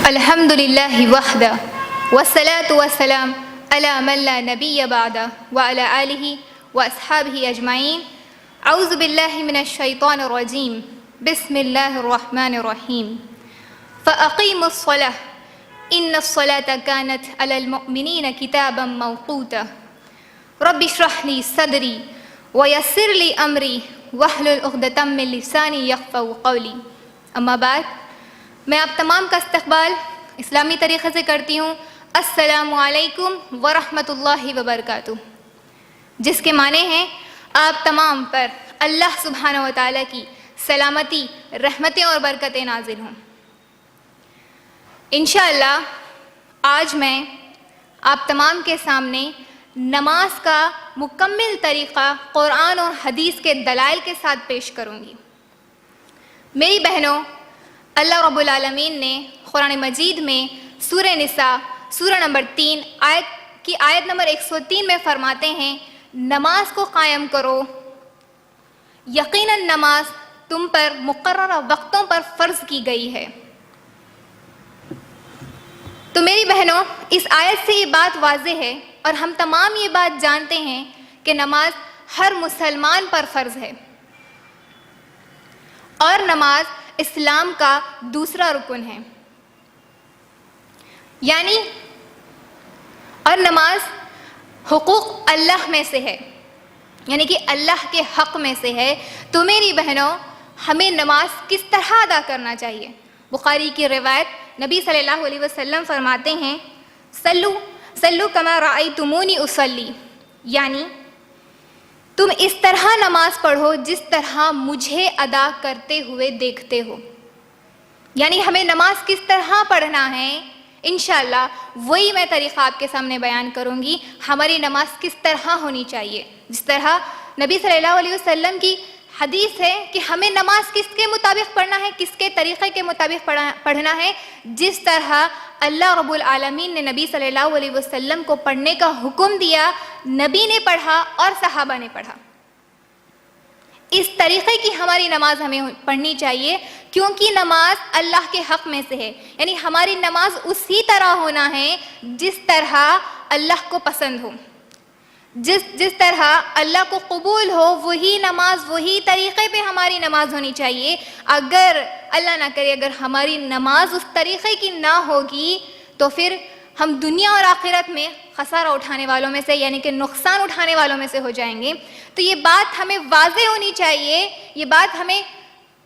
الحمد للہ وحدہ والصلاة والسلام علی من لا نبی بعدہ وعلی آلہ واصحابہ اجمعین۔ اعوذ باللہ من الشیطان الرجیم، بسم اللہ الرحمن الرحیم۔ فاقیموا الصلاة ان الصلاة كانت علی المؤمنین کتابا موقوتا۔ رب اشرح لی صدری ویسر لی امری واحلل عقدۃ من لسانی یفقہوا قولی۔ اما بعد، میں آپ تمام کا استقبال اسلامی طریقے سے کرتی ہوں۔ السلام علیکم ورحمۃ اللہ وبرکاتہ، جس کے معنی ہیں آپ تمام پر اللہ سبحانہ و تعالیٰ کی سلامتی، رحمتیں اور برکتیں نازل ہوں۔ انشاءاللہ آج میں آپ تمام کے سامنے نماز کا مکمل طریقہ قرآن اور حدیث کے دلائل کے ساتھ پیش کروں گی۔ میری بہنوں، اللہ رب العالمین نے قرآن مجید میں سورہ نساء سورہ نمبر 3 آیت نمبر 103 میں فرماتے ہیں، نماز کو قائم کرو، یقیناً نماز تم پر مقررہ وقتوں پر فرض کی گئی ہے۔ تو میری بہنوں، اس آیت سے یہ بات واضح ہے اور ہم تمام یہ بات جانتے ہیں کہ نماز ہر مسلمان پر فرض ہے، اور نماز اسلام کا دوسرا رکن ہے، اور نماز حقوق اللہ میں سے ہے، یعنی کہ اللہ کے حق میں سے ہے۔ تو میری بہنوں، ہمیں نماز کس طرح ادا کرنا چاہیے؟ بخاری کی روایت، نبی صلی اللہ علیہ وسلم فرماتے ہیں، سلو کما رأیتمونی اصلی، یعنی تم اس طرح نماز پڑھو جس طرح مجھے ادا کرتے ہوئے دیکھتے ہو۔ یعنی ہمیں نماز کس طرح پڑھنا ہے، انشاءاللہ وہی میں طریقہ آپ کے سامنے بیان کروں گی۔ ہماری نماز کس طرح ہونی چاہیے، جس طرح نبی صلی اللہ علیہ وسلم کی حدیث ہے کہ ہمیں نماز کس کے مطابق پڑھنا ہے، کس کے طریقے کے مطابق پڑھنا ہے، جس طرح اللہ رب العالمین نے نبی صلی اللہ علیہ وسلم کو پڑھنے کا حکم دیا، نبی نے پڑھا اور صحابہ نے پڑھا۔ اس طریقے کی ہماری نماز ہمیں پڑھنی چاہیے، کیونکہ نماز اللہ کے حق میں سے ہے۔ یعنی ہماری نماز اسی طرح ہونا ہے جس طرح اللہ کو پسند ہو، جس طرح اللہ کو قبول ہو، وہی نماز، وہی طریقے پہ ہماری نماز ہونی چاہیے۔ اگر اللہ نہ کرے اگر ہماری نماز اس طریقے کی نہ ہوگی تو پھر ہم دنیا اور آخرت میں خسارہ اٹھانے والوں میں سے، یعنی کہ نقصان اٹھانے والوں میں سے ہو جائیں گے۔ تو یہ بات ہمیں واضح ہونی چاہیے، یہ بات ہمیں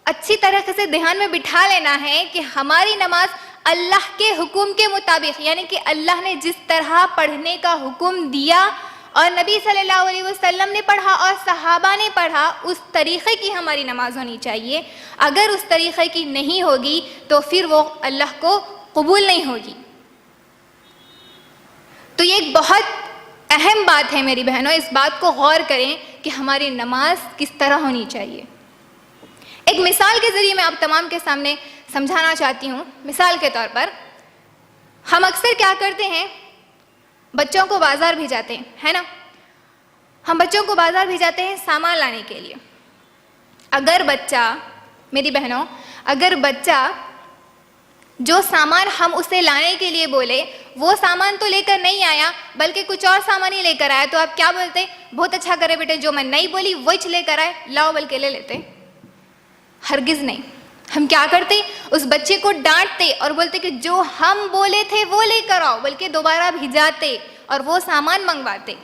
اچھی طرح سے دھیان میں بٹھا لینا ہے کہ ہماری نماز اللہ کے حکم کے مطابق، یعنی کہ اللہ نے جس طرح پڑھنے کا حکم دیا اور نبی صلی اللہ علیہ وسلم نے پڑھا اور صحابہ نے پڑھا، اس طریقے کی ہماری نماز ہونی چاہیے۔ اگر اس طریقے کی نہیں ہوگی تو پھر وہ اللہ کو قبول نہیں ہوگی۔ تو یہ ایک بہت اہم بات ہے میری بہنوں، اس بات کو غور کریں کہ ہماری نماز کس طرح ہونی چاہیے۔ ایک مثال کے ذریعے میں آپ تمام کے سامنے سمجھانا چاہتی ہوں۔ مثال کے طور پر ہم اکثر کیا کرتے ہیں، بچوں کو بازار بھیجاتے ہیں، ہے نا؟ ہم بچوں کو بازار بھیجاتے ہیں سامان لانے کے لیے۔ اگر بچہ، میری بہنوں، اگر بچہ جو سامان ہم اسے لانے کے لیے بولے وہ سامان تو لے کر نہیں آیا بلکہ کچھ اور سامان ہی لے کر آیا، تو آپ کیا بولتے؟ بہت اچھا کرے بیٹے، جو میں نہیں بولی وہی لے کر آئے، لاؤ بلکہ لے لیتے؟ ہرگز نہیں۔ ہم کیا کرتے؟ اس بچے کو ڈانٹتے اور بولتے کہ جو ہم بولے تھے وہ لے کر آؤ، بلکہ دوبارہ بھیجاتے اور وہ سامان منگواتے۔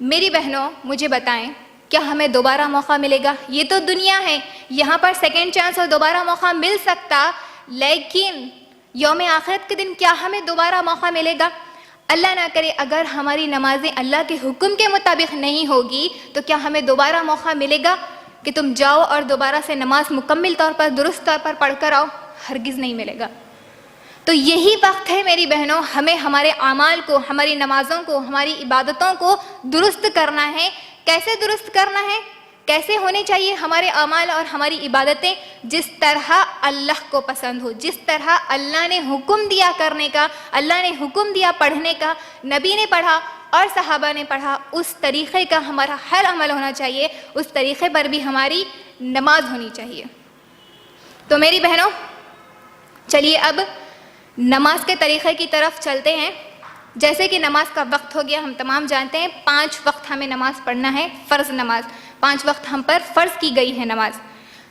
میری بہنوں، مجھے بتائیں، کیا ہمیں دوبارہ موقع ملے گا؟ یہ تو دنیا ہے، یہاں پر سیکنڈ چانس اور دوبارہ موقع مل سکتا، لیکن یوم آخرت کے دن کیا ہمیں دوبارہ موقع ملے گا؟ اللہ نہ کرے اگر ہماری نمازیں اللہ کے حکم کے مطابق نہیں ہوگی تو کیا ہمیں دوبارہ موقع ملے گا کہ تم جاؤ اور دوبارہ سے نماز مکمل طور پر، درست طور پر پڑھ کر آؤ؟ ہرگز نہیں ملے گا۔ تو یہی وقت ہے میری بہنوں، ہمیں ہمارے اعمال کو، ہماری نمازوں کو، ہماری عبادتوں کو درست کرنا ہے۔ کیسے درست کرنا ہے؟ کیسے ہونے چاہیے ہمارے اعمال اور ہماری عبادتیں؟ جس طرح اللہ کو پسند ہو، جس طرح اللہ نے حکم دیا کرنے کا، اللہ نے حکم دیا پڑھنے کا، نبی نے پڑھا اور صحابہ نے پڑھا، اس طریقے کا ہمارا ہر عمل ہونا چاہیے، اس طریقے پر بھی ہماری نماز ہونی چاہیے۔ تو میری بہنوں، چلیے اب نماز کے طریقے کی طرف چلتے ہیں. جیسے کہ نماز کا وقت ہو گیا, ہم تمام جانتے ہیں 5 وقت ہمیں نماز پڑھنا ہے, فرض نماز 5 وقت ہم پر فرض کی گئی ہے نماز.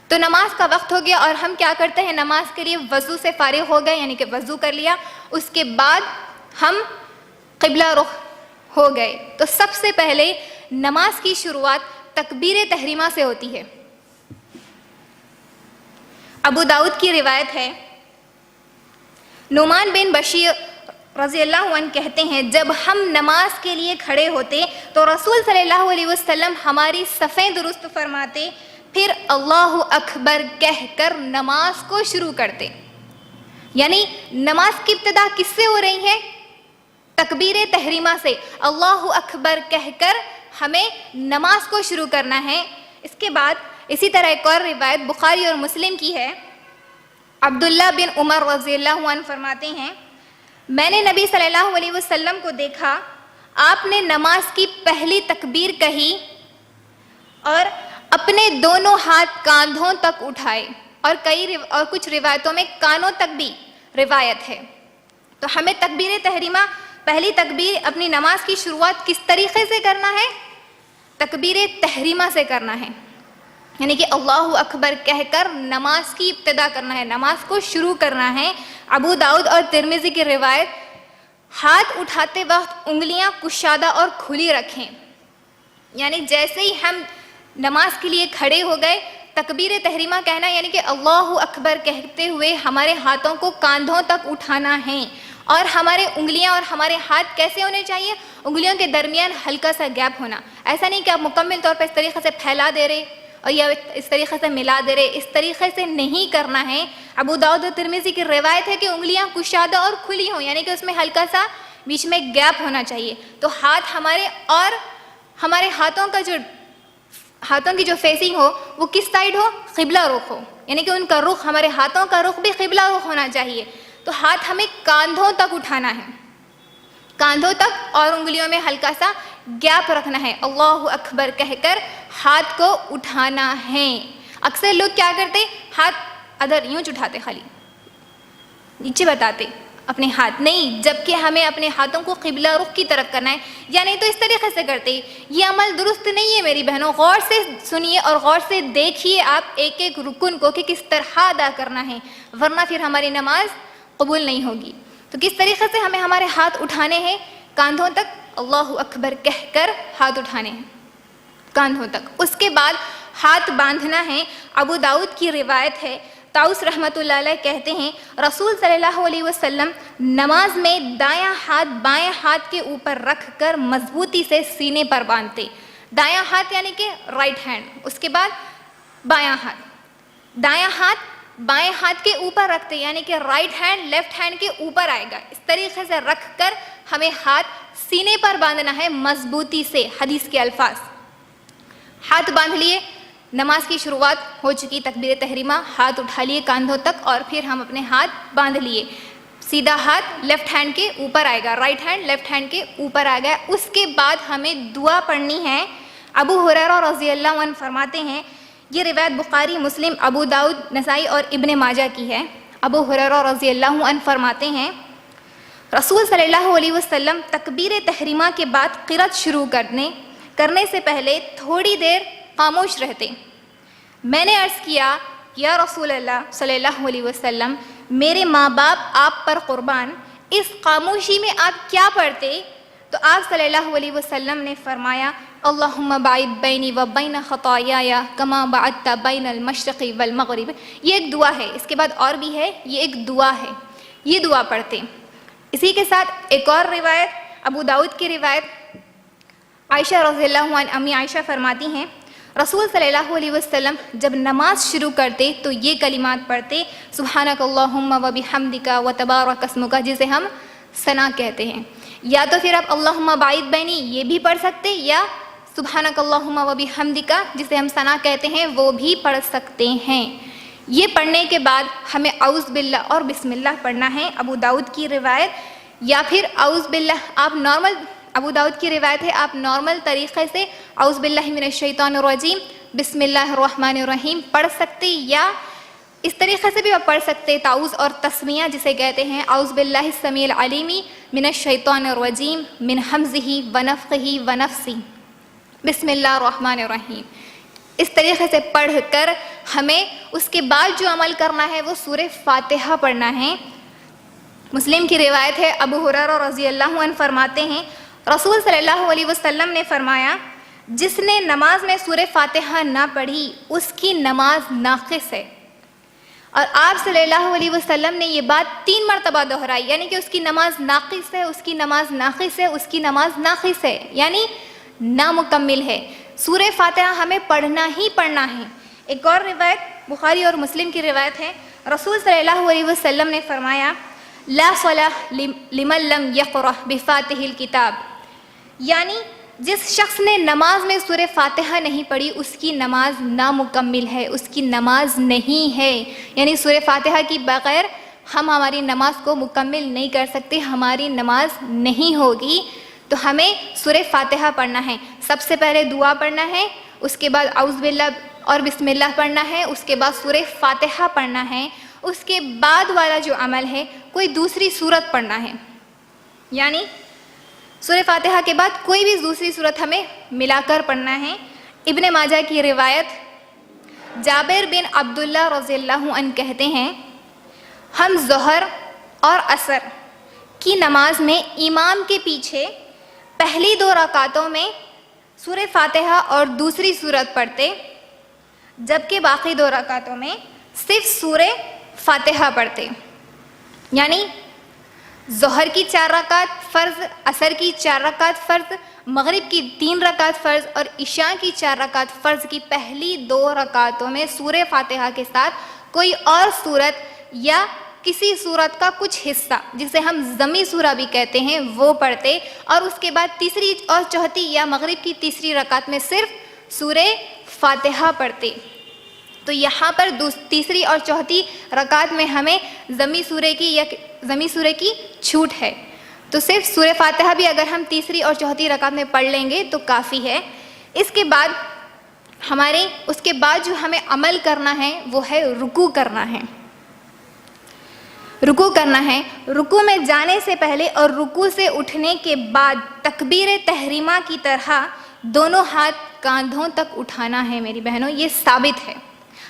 تو نماز کا وقت ہو گیا اور ہم کیا کرتے ہیں, نماز کے لیے وضو سے فارغ ہو گئے, یعنی کہ وضو کر لیا, اس کے بعد ہم قبلہ رخ ہو گئے. تو سب سے پہلے نماز کی شروعات تکبیر تحریمہ سے ہوتی ہے. ابو داؤد کی روایت ہے, نعمان بن بشیر رضی اللہ عنہ کہتے ہیں, جب ہم نماز کے لیے کھڑے ہوتے تو رسول صلی اللہ علیہ وسلم ہماری صفیں درست فرماتے, پھر اللہ اکبر کہہ کر نماز کو شروع کرتے. یعنی نماز کی ابتدا کس سے ہو رہی ہے؟ تکبیر تحریمہ سے. اللہ اکبر کہہ کر ہمیں نماز کو شروع کرنا ہے. اس کے بعد اسی طرح ایک اور روایت بخاری اور مسلم کی ہے. عبداللہ بن عمر رضی اللہ عنہ فرماتے ہیں, میں نے نبی صلی اللہ علیہ وسلم کو دیکھا, آپ نے نماز کی پہلی تکبیر کہی اور اپنے دونوں ہاتھ کاندھوں تک اٹھائے, اور کچھ روایتوں میں کانوں تک بھی روایت ہے. تو ہمیں تکبیر تحریمہ, پہلی تکبیر اپنی نماز کی شروعات کس طریقے سے کرنا ہے؟ تکبیر تحریمہ سے کرنا ہے, یعنی کہ اللہ اکبر کہہ کر نماز کی ابتدا کرنا ہے, نماز کو شروع کرنا ہے. ابو داؤد اور ترمذی کی روایت, ہاتھ اٹھاتے وقت انگلیاں کشادہ اور کھلی رکھیں. یعنی جیسے ہی ہم نماز کے لیے کھڑے ہو گئے, تکبیر تحریمہ کہنا, یعنی کہ اللہ اکبر کہتے ہوئے ہمارے ہاتھوں کو کاندھوں تک اٹھانا ہے. اور ہمارے انگلیاں اور ہمارے ہاتھ کیسے ہونے چاہیے؟ انگلیوں کے درمیان ہلکا سا گیپ ہونا. ایسا نہیں کہ آپ مکمل طور پر اس طریقے سے پھیلا دے رہے اور یا اس طریقے سے ملا دے رہے, اس طریقے سے نہیں کرنا ہے. ابو داؤد اور ترمذی کی روایت ہے کہ انگلیاں کشادہ اور کھلی ہوں, یعنی کہ اس میں ہلکا سا بیچ میں گیپ ہونا چاہیے. تو ہاتھ ہمارے, اور ہمارے ہاتھوں کی جو فیسنگ ہو وہ کس سائڈ ہو؟ قبلہ رخ ہو, یعنی کہ ان کا رخ, ہمارے ہاتھوں کا رخ بھی قبلہ رخ ہونا چاہیے. تو ہاتھ ہمیں کاندھوں تک اٹھانا ہے, کاندھوں تک, اور انگلیوں میں ہلکا سا گیپ رکھنا ہے. اللہ اکبر کہہ کر ہاتھ کو اٹھانا ہے. اکثر لوگ کیا کرتے, ہاتھ ادھر یوں اٹھاتے, خالی نیچے بتاتے اپنے ہاتھ, نہیں, جبکہ ہمیں اپنے ہاتھوں کو قبلہ رخ کی طرف کرنا ہے. یا نہیں تو اس طریقے سے کرتے. یہ عمل درست نہیں ہے میری بہنوں. غور سے سنیے اور غور سے دیکھیے آپ ایک ایک رکن کو کہ کس طرح ادا کرنا ہے, ورنہ پھر ہماری نماز قبول نہیں ہوگی. تو کس طریقے سے ہمیں ہمارے ہاتھ اٹھانے ہیں؟ کاندھوں تک, اللہ اکبر کہہ کر ہاتھ اٹھانے ہیں کاندھوں تک. اس کے بعد ہاتھ باندھنا ہے. ابو داؤد کی روایت ہے, طاؤس رحمۃ اللہ علیہ کہتے ہیں, رسول صلی اللہ علیہ وسلم نماز میں دایاں ہاتھ بائیں ہاتھ کے اوپر رکھ کر مضبوطی سے سینے پر باندھتے. دایاں ہاتھ یعنی کہ رائٹ ہینڈ, اس کے بعد بایاں ہاتھ, دایاں ہاتھ بائیں ہاتھ کے اوپر رکھتے, یعنی کہ رائٹ ہینڈ لیفٹ ہینڈ کے اوپر آئے گا. اس طریقے سے رکھ کر ہمیں ہاتھ سینے پر باندھنا ہے مضبوطی سے. حدیث کے الفاظ, ہاتھ باندھ لیے, نماز کی شروعات ہو چکی, تکبیر تحریمہ, ہاتھ اٹھا لیے کاندھوں تک, اور پھر ہم اپنے ہاتھ باندھ لیے. سیدھا ہاتھ لیفٹ ہینڈ کے اوپر آئے گا, رائٹ ہینڈ لیفٹ ہینڈ کے اوپر آ گیا. اس کے بعد ہمیں دعا پڑھنی ہے. ابو ہریرہ رضی اللہ عنہ فرماتے ہیں, یہ روایت بخاری, مسلم, ابو داؤد, نسائی اور ابن ماجہ کی ہے. ابو ہریرہ رضی اللہ عنہ فرماتے ہیں, رسول صلی اللہ علیہ وسلم تکبیر تحریمہ کے بعد قرأت شروع کرنے سے پہلے تھوڑی دیر خاموش رہتے. میں نے عرض کیا, یا رسول اللہ صلی اللہ علیہ وسلم, میرے ماں باپ آپ پر قربان, اس خاموشی میں آپ کیا پڑھتے؟ تو آپ صلی اللہ علیہ وسلم نے فرمایا, اللہم باعد بینی و بین خطایای کما بعدت بین المشرق والمغرب. یہ ایک دعا ہے, اس کے بعد اور بھی ہے, یہ ایک دعا ہے, یہ دعا پڑھتے. اسی کے ساتھ ایک اور روایت, ابو داؤد کی روایت, عائشہ رضی اللہ عنہ, امی عائشہ فرماتی ہیں, رسول صلی اللہ علیہ وسلم جب نماز شروع کرتے تو یہ کلمات پڑھتے, سبحانک اللہم و بحمدک و تبارک اسمک, جسے ہم ثنا کہتے ہیں. یا تو پھر آپ اللہم باعد بینی یہ بھی پڑھ سکتے, یا سبحانک اللہم و بحمدک جسے ہم ثنا کہتے ہیں وہ بھی پڑھ سکتے ہیں. یہ پڑھنے کے بعد ہمیں اعوذ باللہ اور بسم اللہ پڑھنا ہے. ابو داؤد کی روایت, یا پھر اعوذ باللہ, آپ نارمل, ابو داؤد کی روایت ہے, آپ نارمل طریقے سے اعوذ باللہ من الشیطان الرجیم بسم اللہ الرحمن الرحیم پڑھ سکتے, یا اس طریقے سے بھی آپ پڑھ سکتے تعوذ اور تسمیہ جسے کہتے ہیں اعوذ باللہ السمیع العلیم من الشیطان الرجیم من حمزہ ونفخہ ونفثہ بسم اللہ الرحمن الرحیم. اس طریقے سے پڑھ کر ہمیں اس کے بعد جو عمل کرنا ہے وہ سورہ فاتحہ پڑھنا ہے. مسلم کی روایت ہے، ابو ہریرہ رضی اللہ عنہ فرماتے ہیں رسول صلی اللہ علیہ وسلم نے فرمایا جس نے نماز میں سورہ فاتحہ نہ پڑھی اس کی نماز ناقص ہے. اور آپ صلی اللہ علیہ وسلم نے یہ بات 3 مرتبہ دہرائی، یعنی کہ اس کی نماز ناقص ہے، اس کی نماز ناقص ہے، اس کی نماز ناقص ہے، یعنی نامکمل ہے. سورہ فاتحہ ہمیں پڑھنا ہی پڑھنا ہے. ایک اور روایت بخاری اور مسلم کی روایت ہے، رسول صلی اللہ علیہ وسلم نے فرمایا لا صلاح لمن لم یقرأ بفاتح الکتاب، یعنی جس شخص نے نماز میں سورہ فاتحہ نہیں پڑھی اس کی نماز نامکمل ہے، اس کی نماز نہیں ہے. یعنی سورہ فاتحہ کی بغیر ہم ہماری نماز کو مکمل نہیں کر سکتے، ہماری نماز نہیں ہوگی. تو ہمیں سورہ فاتحہ پڑھنا ہے. سب سے پہلے دعا پڑھنا ہے، اس کے بعد اعوذ باللہ اور بسم اللہ پڑھنا ہے، اس کے بعد سورہ فاتحہ پڑھنا ہے. اس کے بعد والا جو عمل ہے کوئی دوسری سورت پڑھنا ہے، یعنی سورہ فاتحہ کے بعد کوئی بھی دوسری سورت ہمیں ملا کر پڑھنا ہے. ابن ماجہ کی روایت جابر بن عبداللہ رضی اللہ عنہ کہتے ہیں ہم ظہر اور عصر کی نماز میں امام کے پیچھے پہلی 2 رکعتوں میں سورہ فاتحہ اور دوسری سورت پڑھتے، جبکہ باقی 2 رکعتوں میں صرف سورہ فاتحہ پڑھتے. یعنی ظہر کی 4 رکعت فرض، عصر کی 4 رکعت فرض، مغرب کی 3 رکعت فرض اور عشاء کی 4 رکعت فرض کی پہلی 2 رکعتوں میں سورہ فاتحہ کے ساتھ کوئی اور سورت یا کسی سورت کا کچھ حصہ جسے ہم ضمی سورہ بھی کہتے ہیں وہ پڑھتے، اور اس کے بعد تیسری اور چوتھی یا مغرب کی تیسری رکعت میں صرف سورہ فاتحہ پڑھتے. تو یہاں پر تیسری اور چوتھی رکعت میں ہمیں ضمی سورہ کی چھوٹ ہے. تو صرف سورہ فاتحہ بھی اگر ہم تیسری اور چوتھی رکعت میں پڑھ لیں گے تو کافی ہے. اس کے بعد جو ہمیں عمل کرنا ہے وہ ہے رکوع کرنا ہے. رکوع میں جانے سے پہلے اور رکوع سے اٹھنے کے بعد تکبیر تحریمہ کی طرح دونوں ہاتھ کاندھوں تک اٹھانا ہے. میری بہنوں یہ ثابت ہے.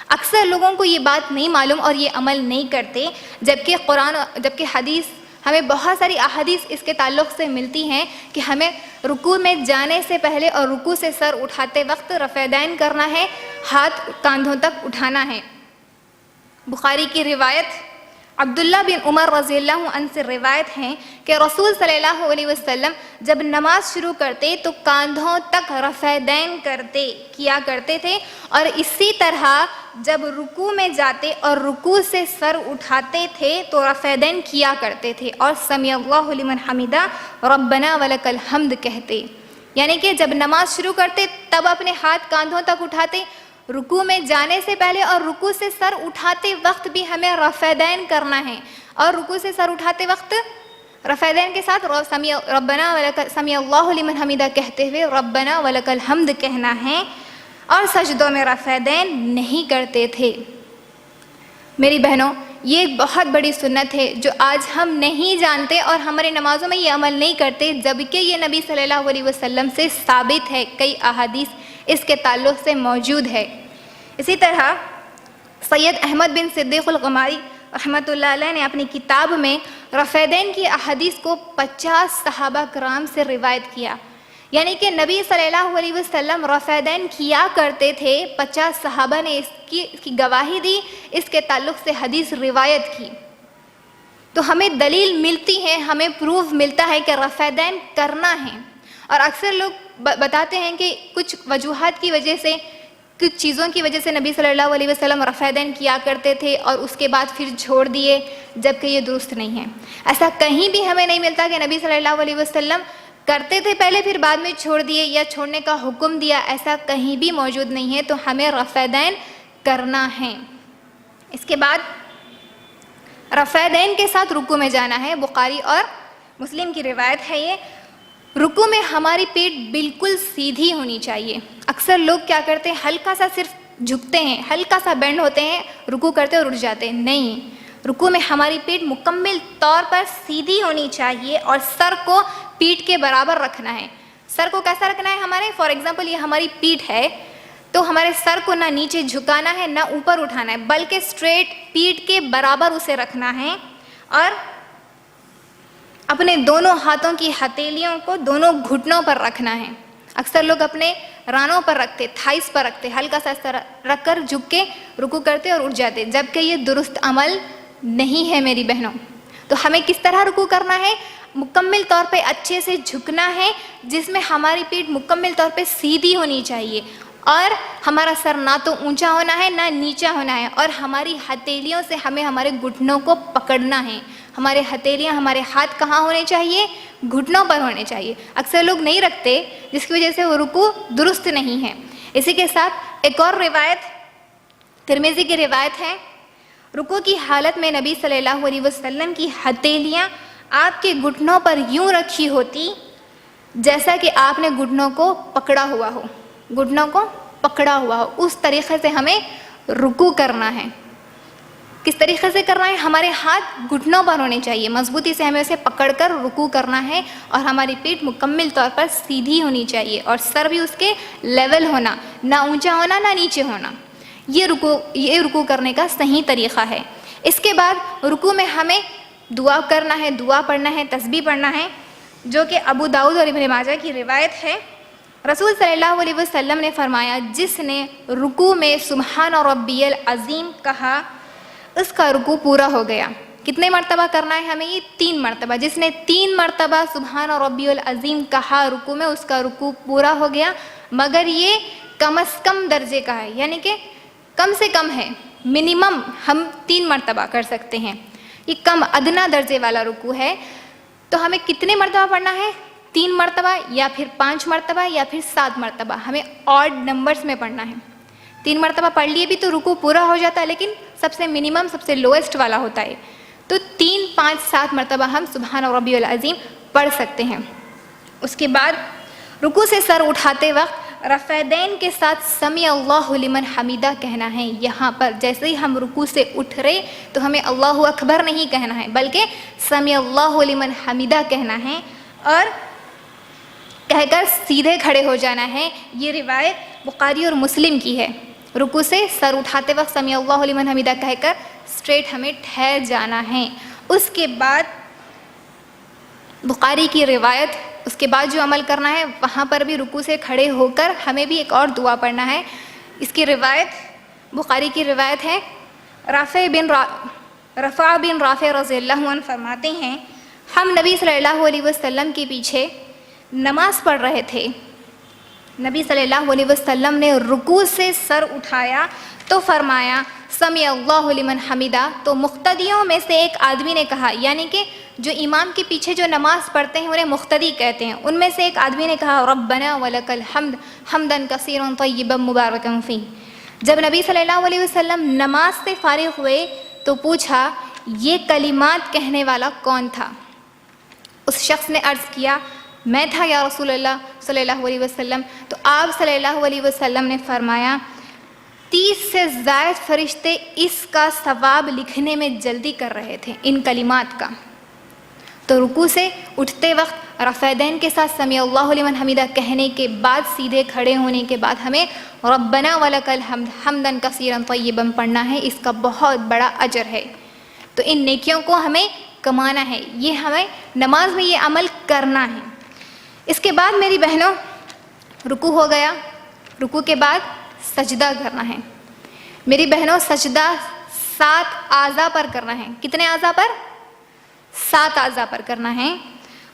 اکثر لوگوں کو یہ بات نہیں معلوم اور یہ عمل نہیں کرتے، جبکہ حدیث ہمیں بہت ساری احادیث اس کے تعلق سے ملتی ہیں کہ ہمیں رکوع میں جانے سے پہلے اور رکوع سے سر اٹھاتے وقت رفع دین کرنا ہے، ہاتھ کاندھوں تک اٹھانا ہے. بخاری کی روایت عبداللہ بن عمر رضی اللہ عنہ سے روایت ہے کہ رسول صلی اللہ علیہ وسلم جب نماز شروع کرتے تو کاندھوں تک رفع دین کیا کرتے تھے، اور اسی طرح جب رکوع میں جاتے اور رکوع سے سر اٹھاتے تھے تو رفع دین کیا کرتے تھے اور سمیع اللہ لمن حمدہ ربنا ولک الحمد کہتے. یعنی کہ جب نماز شروع کرتے تب اپنے ہاتھ کاندھوں تک اٹھاتے، رکوع میں جانے سے پہلے اور رکوع سے سر اٹھاتے وقت بھی ہمیں رفع دین کرنا ہے، اور رکوع سے سر اٹھاتے وقت رفع دین کے ساتھ سمیع اللہ لمن حمدہ کہتے ہوئے ربنا ولک الحمد کہنا ہے، اور سجدوں میں رفع دین نہیں کرتے تھے. میری بہنوں یہ ایک بہت بڑی سنت ہے جو آج ہم نہیں جانتے اور ہمارے نمازوں میں یہ عمل نہیں کرتے، جبکہ یہ نبی صلی اللہ علیہ وسلم سے ثابت ہے. کئی احادیث اس کے تعلق سے موجود ہے. اسی طرح سید احمد بن صدیق الغماری رحمۃ اللہ علیہ نے اپنی کتاب میں رفع دین کی احادیث کو 50 صحابہ کرام سے روایت کیا. یعنی کہ نبی صلی اللہ علیہ وسلم رفع دین کیا کرتے تھے، 50 صحابہ نے اس کی گواہی دی، اس کے تعلق سے حدیث روایت کی. تو ہمیں دلیل ملتی ہے، ہمیں پروف ملتا ہے کہ رفع دین کرنا ہے. اور اکثر لوگ بتاتے ہیں کہ کچھ وجوہات کی وجہ سے، کچھ چیزوں کی وجہ سے نبی صلی اللہ علیہ وسلم رفع دین کیا کرتے تھے اور اس کے بعد پھر چھوڑ دیے، جبکہ یہ درست نہیں ہے. ایسا کہیں بھی ہمیں نہیں ملتا کہ نبی صلی اللہ علیہ وسلم کرتے تھے پہلے پھر بعد میں چھوڑ دیے یا چھوڑنے کا حکم دیا، ایسا کہیں بھی موجود نہیں ہے. تو ہمیں رفع دین کرنا ہے. اس کے بعد رفع دین کے ساتھ رکوع میں جانا ہے. بخاری اور مسلم کی روایت ہے یہ. رکوع میں ہماری پیٹھ بالکل سیدھی ہونی چاہیے. اکثر لوگ کیا کرتے ہیں، ہلکا سا صرف جھکتے ہیں, ہلکا سا بینڈ ہوتے ہیں, رکوع کرتے اور اٹھ جاتے ہیں. نہیں, رکوع میں ہماری پیٹھ مکمل طور پر سیدھی ہونی چاہیے اور سر کو پیٹھ کے برابر رکھنا ہے. سر کو کیسا رکھنا ہے ہمارے؟ فار ایگزامپل یہ ہماری پیٹھ ہے تو ہمارے سر کو نہ نیچے جھکانا ہے نہ اوپر اٹھانا ہے, بلکہ اسٹریٹ پیٹھ کے برابر اسے رکھنا ہے اور اپنے دونوں ہاتھوں کی ہتھیلیوں کو دونوں گھٹنوں پر رکھنا ہے. اکثر لوگ اپنے رانوں پر رکھتے, تھائس پر رکھتے, ہلکا سا اس طرح رکھ کر جھک کے رکوع کرتے اور اٹھ جاتے, جبکہ یہ درست عمل نہیں ہے میری بہنوں. تو ہمیں کس طرح رکوع کرنا ہے؟ مکمل طور پہ اچھے سے جھکنا ہے, جس میں ہماری پیٹھ مکمل طور پہ سیدھی ہونی چاہیے اور ہمارا سر نہ تو اونچا ہونا ہے نہ نیچا ہونا ہے, اور ہماری ہتھیلیوں سے ہمیں ہمارے گھٹنوں کو پکڑنا ہے. ہمارے ہتھیلیاں, ہمارے ہاتھ کہاں ہونے چاہیے؟ گھٹنوں پر ہونے چاہیے. اکثر لوگ نہیں رکھتے, جس کی وجہ سے وہ رکوع درست نہیں ہے. اسی کے ساتھ ایک اور روایت ترمذی کی روایت ہے, رکوع کی حالت میں نبی صلی اللہ علیہ وسلم کی ہتھیلیاں آپ کے گھٹنوں پر یوں رکھی ہوتی جیسا کہ آپ نے گھٹنوں کو پکڑا ہوا ہو, گھٹنوں کو پکڑا ہوا ہو. اس طریقے سے ہمیں رکوع کرنا ہے. کس طریقے سے کرنا ہے؟ ہمارے ہاتھ گھٹنوں پر ہونے چاہیے, مضبوطی سے ہمیں اسے پکڑ کر رکوع کرنا ہے اور ہماری پیٹھ مکمل طور پر سیدھی ہونی چاہیے اور سر بھی اس کے لیول ہونا, نہ اونچا ہونا نہ نیچے ہونا. یہ رکوع کرنے کا صحیح طریقہ ہے. اس کے بعد رکوع میں ہمیں دعا کرنا ہے, دعا پڑھنا ہے, تسبیح پڑھنا ہے, جو کہ ابو داؤد اور ابن ماجہ کی روایت ہے. رسول صلی اللہ علیہ وسلم نے فرمایا, جس نے رکوع میں سبحان ربی العظیم کہا اس کا رکوع پورا ہو گیا. کتنے مرتبہ کرنا ہے ہمیں؟ یہ 3 مرتبہ. جس نے 3 مرتبہ سبحان ربی العظیم کہا رکوع میں, اس کا رکوع پورا ہو گیا. مگر یہ کم از کم درجے کا ہے, یعنی کہ کم سے کم ہے, منیمم ہم 3 مرتبہ کر سکتے ہیں. یہ کم ادنا درجے والا رکوع ہے. تو ہمیں کتنے مرتبہ پڑھنا ہے؟ 3 مرتبہ یا پھر 5 مرتبہ یا پھر 7 مرتبہ. ہمیں آڈ نمبرز میں پڑھنا ہے. 3 مرتبہ پڑھ لیے بھی تو رکوع پورا ہو جاتا ہے, لیکن سب سے منیمم, سب سے لوئسٹ والا ہوتا ہے. تو 3, 5, 7 مرتبہ ہم سبحان ربی العظیم پڑھ سکتے ہیں. اس کے بعد رکوع سے سر اٹھاتے وقت رفعین کے ساتھ سمیع اللہ لمن حمیدہ کہنا ہے. یہاں پر جیسے ہی ہم رکوع سے اٹھ رہے تو ہمیں اللہ اکبر نہیں کہنا ہے, بلکہ سمیع اللہ لمن حمیدہ کہنا ہے اور کہہ کر سیدھے کھڑے ہو جانا ہے. یہ روایت بخاری اور مسلم کی ہے. رکوع سے سر اٹھاتے وقت سمیع اللہ لمن حمیدہ کہہ کر اسٹریٹ ہمیں ٹھہر جانا ہے. اس کے بعد بخاری کی روایت, اس کے بعد جو عمل کرنا ہے وہاں پر بھی رکوع سے کھڑے ہو کر ہمیں بھی ایک اور دعا پڑھنا ہے. اس کی روایت بخاری کی روایت ہے, رفع بن رافع رضی اللہ عنہ فرماتے ہیں, ہم نبی صلی اللہ علیہ وسلم کے پیچھے نماز پڑھ رہے تھے. نبی صلی اللہ علیہ وسلم نے رکوع سے سر اٹھایا تو فرمایا سمیع اللہ لمن حمیدہ. تو مقتدیوں میں سے ایک آدمی نے کہا, یعنی کہ جو امام کے پیچھے جو نماز پڑھتے ہیں انہیں مقتدی کہتے ہیں, ان میں سے ایک آدمی نے کہا ربنا ولک الحمد حمدا کثیرا طیبا مبارکا فیہ. جب نبی صلی اللہ علیہ وسلم نماز سے فارغ ہوئے تو پوچھا یہ کلمات کہنے والا کون تھا؟ اس شخص نے عرض کیا میں تھا یا رسول اللہ صلی اللہ علیہ وسلم. تو آپ صلی اللہ علیہ وسلم نے فرمایا 30 سے زائد فرشتے اس کا ثواب لکھنے میں جلدی کر رہے تھے, ان کلمات کا. تو رکوع سے اٹھتے وقت رفعین کے ساتھ سمیع اللہ لمن حمیدہ کہنے کے بعد سیدھے کھڑے ہونے کے بعد ہمیں ربنا ولک الحمد حمدا کثیرا طیبا پڑھنا ہے. اس کا بہت بڑا اجر ہے. تو ان نیکیوں کو ہمیں کمانا ہے, یہ ہمیں نماز میں یہ عمل کرنا ہے. اس کے بعد میری بہنوں رکوع ہو گیا, رکوع کے بعد سجدہ کرنا ہے. میری بہنوں سجدہ 7 اعضاء پر کرنا ہے. کتنے اعضاء پر؟ 7 اعضاء پر کرنا ہے.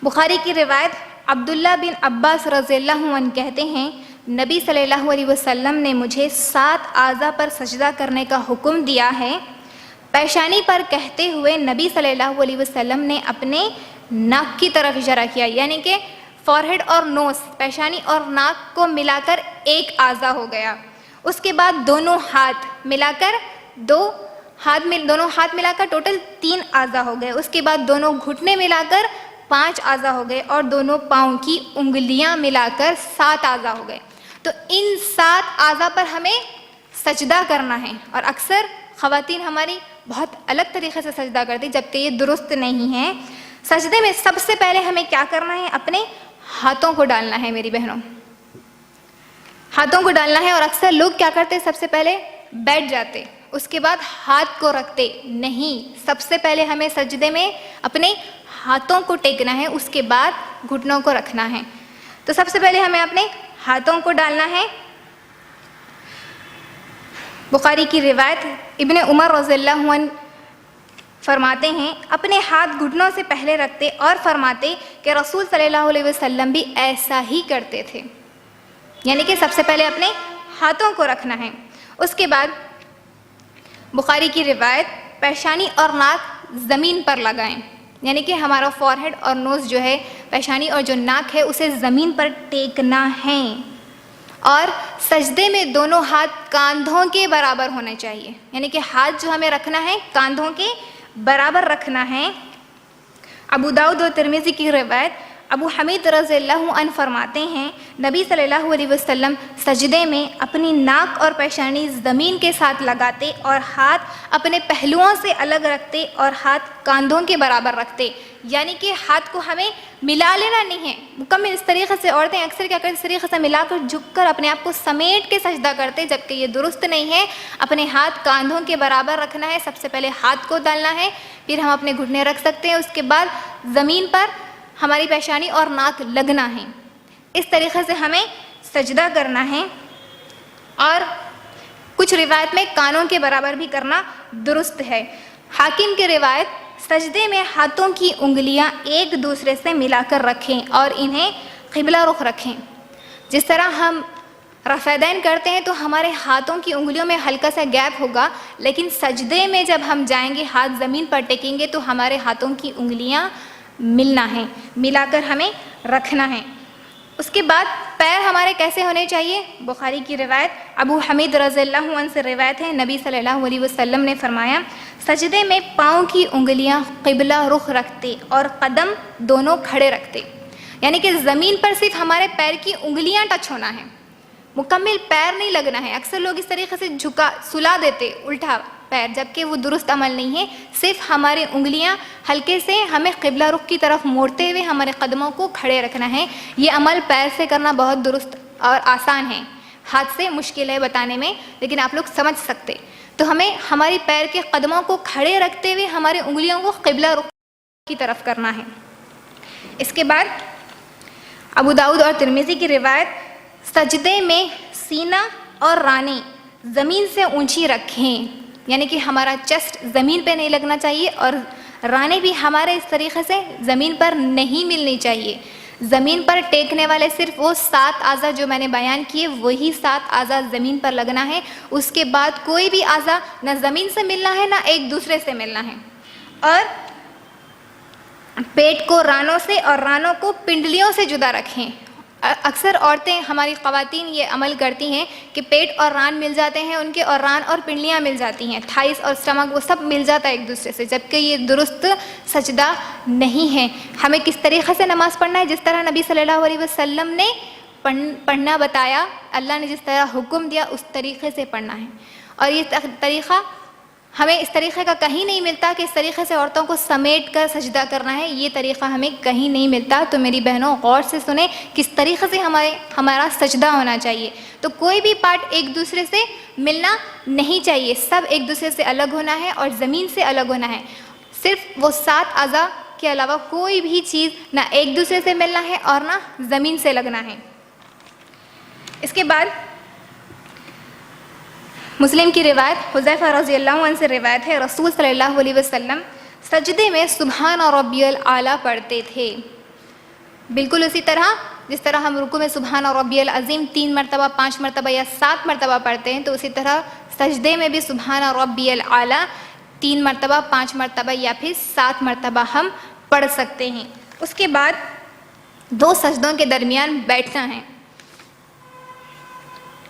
بخاری کی روایت عبداللہ بن عباس رضی اللہ عنہ کہتے ہیں نبی صلی اللہ علیہ وسلم نے مجھے 7 اعضاء پر سجدہ کرنے کا حکم دیا ہے. پیشانی پر کہتے ہوئے نبی صلی اللہ علیہ وسلم نے اپنے ناک کی طرف اشارہ کیا, یعنی کہ فورہیڈ اور نوز, پیشانی اور ناک کو ملا کر ایک اعضا ہو گیا. اس کے بعد دونوں ہاتھ ملا کر دونوں ہاتھ ملا کر ٹوٹل 3 اعضا ہو گئے. اس کے بعد دونوں گھٹنے ملا کر 5 اعضا ہو گئے اور دونوں پاؤں کی انگلیاں ملا کر 7 اعضا ہو گئے. تو ان 7 اعضا پر ہمیں سجدہ کرنا ہے، اور اکثر خواتین ہماری بہت الگ طریقے سے سجدہ کرتی جبکہ یہ درست نہیں ہے۔ سجدے میں سب سے پہلے ہمیں کیا کرنا ہے؟ اپنے ہاتھوں کو ڈالنا ہے میری بہنوں، ہاتھوں کو ڈالنا ہے۔ اور اکثر لوگ کیا کرتے؟ سب سے پہلے بیٹھ جاتے، اس کے بعد ہاتھ کو رکھتے نہیں۔ سب سے پہلے ہمیں سجدے میں اپنے ہاتھوں کو ٹیکنا ہے، اس کے بعد گھٹنوں کو رکھنا ہے۔ تو سب سے پہلے ہمیں اپنے ہاتھوں کو ڈالنا ہے۔ بخاری کی روایت، ابن عمر رضی اللہ عنہ فرماتے ہیں اپنے ہاتھ گھٹنوں سے پہلے رکھتے اور فرماتے کہ رسول صلی اللہ علیہ وسلم بھی ایسا ہی کرتے تھے، یعنی کہ سب سے پہلے اپنے ہاتھوں کو رکھنا ہے۔ اس کے بعد بخاری کی روایت، پیشانی اور ناک زمین پر لگائیں، یعنی کہ ہمارا فور ہیڈ اور نوز جو ہے، پیشانی اور جو ناک ہے اسے زمین پر ٹیکنا ہے، اور سجدے میں دونوں ہاتھ کاندھوں کے برابر ہونے چاہیے، یعنی کہ ہاتھ جو ہمیں رکھنا ہے کاندھوں کے برابر رکھنا ہے۔ ابو داؤد اور ترمذی کی روایت، ابو حمید رضی اللہ عنہ فرماتے ہیں نبی صلی اللہ علیہ وسلم سجدے میں اپنی ناک اور پیشانی زمین کے ساتھ لگاتے اور ہاتھ اپنے پہلوؤں سے الگ رکھتے اور ہاتھ کاندھوں کے برابر رکھتے، یعنی کہ ہاتھ کو ہمیں ملا لینا نہیں ہے مکمل۔ اس طریقے سے عورتیں اکثر کیا کرتے؟ اس طریقے سے ملا کر جھک کر اپنے آپ کو سمیٹ کے سجدہ کرتے، جبکہ یہ درست نہیں ہے۔ اپنے ہاتھ کاندھوں کے برابر رکھنا ہے، سب سے پہلے ہاتھ کو ڈالنا ہے، پھر ہم اپنے گھٹنے رکھ سکتے ہیں، اس کے بعد زمین پر ہماری پیشانی اور ناک لگنا ہے۔ اس طریقے سے ہمیں سجدہ کرنا ہے، اور کچھ روایت میں کانوں کے برابر بھی کرنا درست ہے۔ حاکم کی روایت، سجدے میں ہاتھوں کی انگلیاں ایک دوسرے سے ملا کر رکھیں اور انہیں قبلہ رخ رکھیں۔ جس طرح ہم رفع دین کرتے ہیں تو ہمارے ہاتھوں کی انگلیوں میں ہلکا سا گیپ ہوگا، لیکن سجدے میں جب ہم جائیں گے ہاتھ زمین پر ٹیکیں گے تو ہمارے ہاتھوں کی انگلیاں ملنا ہے، ملا کر ہمیں رکھنا ہے۔ اس کے بعد پیر ہمارے کیسے ہونے چاہیے؟ بخاری کی روایت، ابو حمید رضی اللہ عنہ سے روایت ہے نبی صلی اللہ علیہ وسلم نے فرمایا سجدے میں پاؤں کی انگلیاں قبلہ رخ رکھتے اور قدم دونوں کھڑے رکھتے، یعنی کہ زمین پر صرف ہمارے پیر کی انگلیاں ٹچ ہونا ہے، مکمل پیر نہیں لگنا ہے۔ اکثر لوگ اس طریقے سے سلا دیتے الٹا پیر، جبکہ وہ درست عمل نہیں ہے۔ صرف ہماری انگلیاں ہلکے سے ہمیں قبلہ رخ کی طرف موڑتے ہوئے ہمارے قدموں کو کھڑے رکھنا ہے۔ یہ عمل پیر سے کرنا بہت درست اور آسان ہے، ہاتھ سے مشکل ہے بتانے میں، لیکن آپ لوگ سمجھ سکتے۔ تو ہمیں ہماری پیر کے قدموں کو کھڑے رکھتے ہوئے ہماری انگلیوں کو قبلہ رخ کی طرف کرنا ہے۔ اس کے بعد ابو داؤد اور ترمذی کی روایت، سجدے میں سینہ اور رانی زمین سے اونچی رکھیں، یعنی کہ ہمارا چیسٹ زمین پہ نہیں لگنا چاہیے اور رانیں بھی ہمارے اس طریقے سے زمین پر نہیں ملنی چاہیے۔ زمین پر ٹیکنے والے صرف وہ 7 اعضاء جو میں نے بیان کیے، وہی 7 اعضاء زمین پر لگنا ہے۔ اس کے بعد کوئی بھی اعضاء نہ زمین سے ملنا ہے نہ ایک دوسرے سے ملنا ہے، اور پیٹ کو رانوں سے اور رانوں کو پنڈلیوں سے جدا رکھیں۔ اکثر عورتیں ہماری خواتین یہ عمل کرتی ہیں کہ پیٹ اور ران مل جاتے ہیں ان کے، اور ران اور پنڈلیاں مل جاتی ہیں، تھائس اور اسٹمک وہ سب مل جاتا ہے ایک دوسرے سے، جبکہ یہ درست سجدہ نہیں ہے۔ ہمیں کس طریقے سے نماز پڑھنا ہے؟ جس طرح نبی صلی اللہ علیہ وسلم نے پڑھنا بتایا، اللہ نے جس طرح حکم دیا اس طریقے سے پڑھنا ہے۔ اور یہ طریقہ ہمیں اس طریقے کا کہیں نہیں ملتا کہ اس طریقے سے عورتوں کو سمیٹ کر سجدہ کرنا ہے، یہ طریقہ ہمیں کہیں نہیں ملتا۔ تو میری بہنوں غور سے سنیں کس طریقے سے ہمارا سجدہ ہونا چاہیے۔ تو کوئی بھی پارٹ ایک دوسرے سے ملنا نہیں چاہیے، سب ایک دوسرے سے الگ ہونا ہے اور زمین سے الگ ہونا ہے۔ صرف وہ 7 اعضاء کے علاوہ کوئی بھی چیز نہ ایک دوسرے سے ملنا ہے اور نہ زمین سے لگنا ہے۔ اس کے بعد مسلم کی روایت، حذیفہ رضی اللہ عنہ سے روایت ہے رسول صلی اللہ علیہ وسلم سجدے میں سبحان ربی الاعلیٰ پڑھتے تھے، بالکل اسی طرح جس طرح ہم رکوع میں سبحان ربی العظیم 3 مرتبہ 5 مرتبہ یا 7 مرتبہ پڑھتے ہیں، تو اسی طرح سجدے میں بھی سبحان ربی الاعلیٰ 3 مرتبہ 5 مرتبہ یا پھر 7 مرتبہ ہم پڑھ سکتے ہیں۔ اس کے بعد 2 سجدوں کے درمیان بیٹھنا ہے،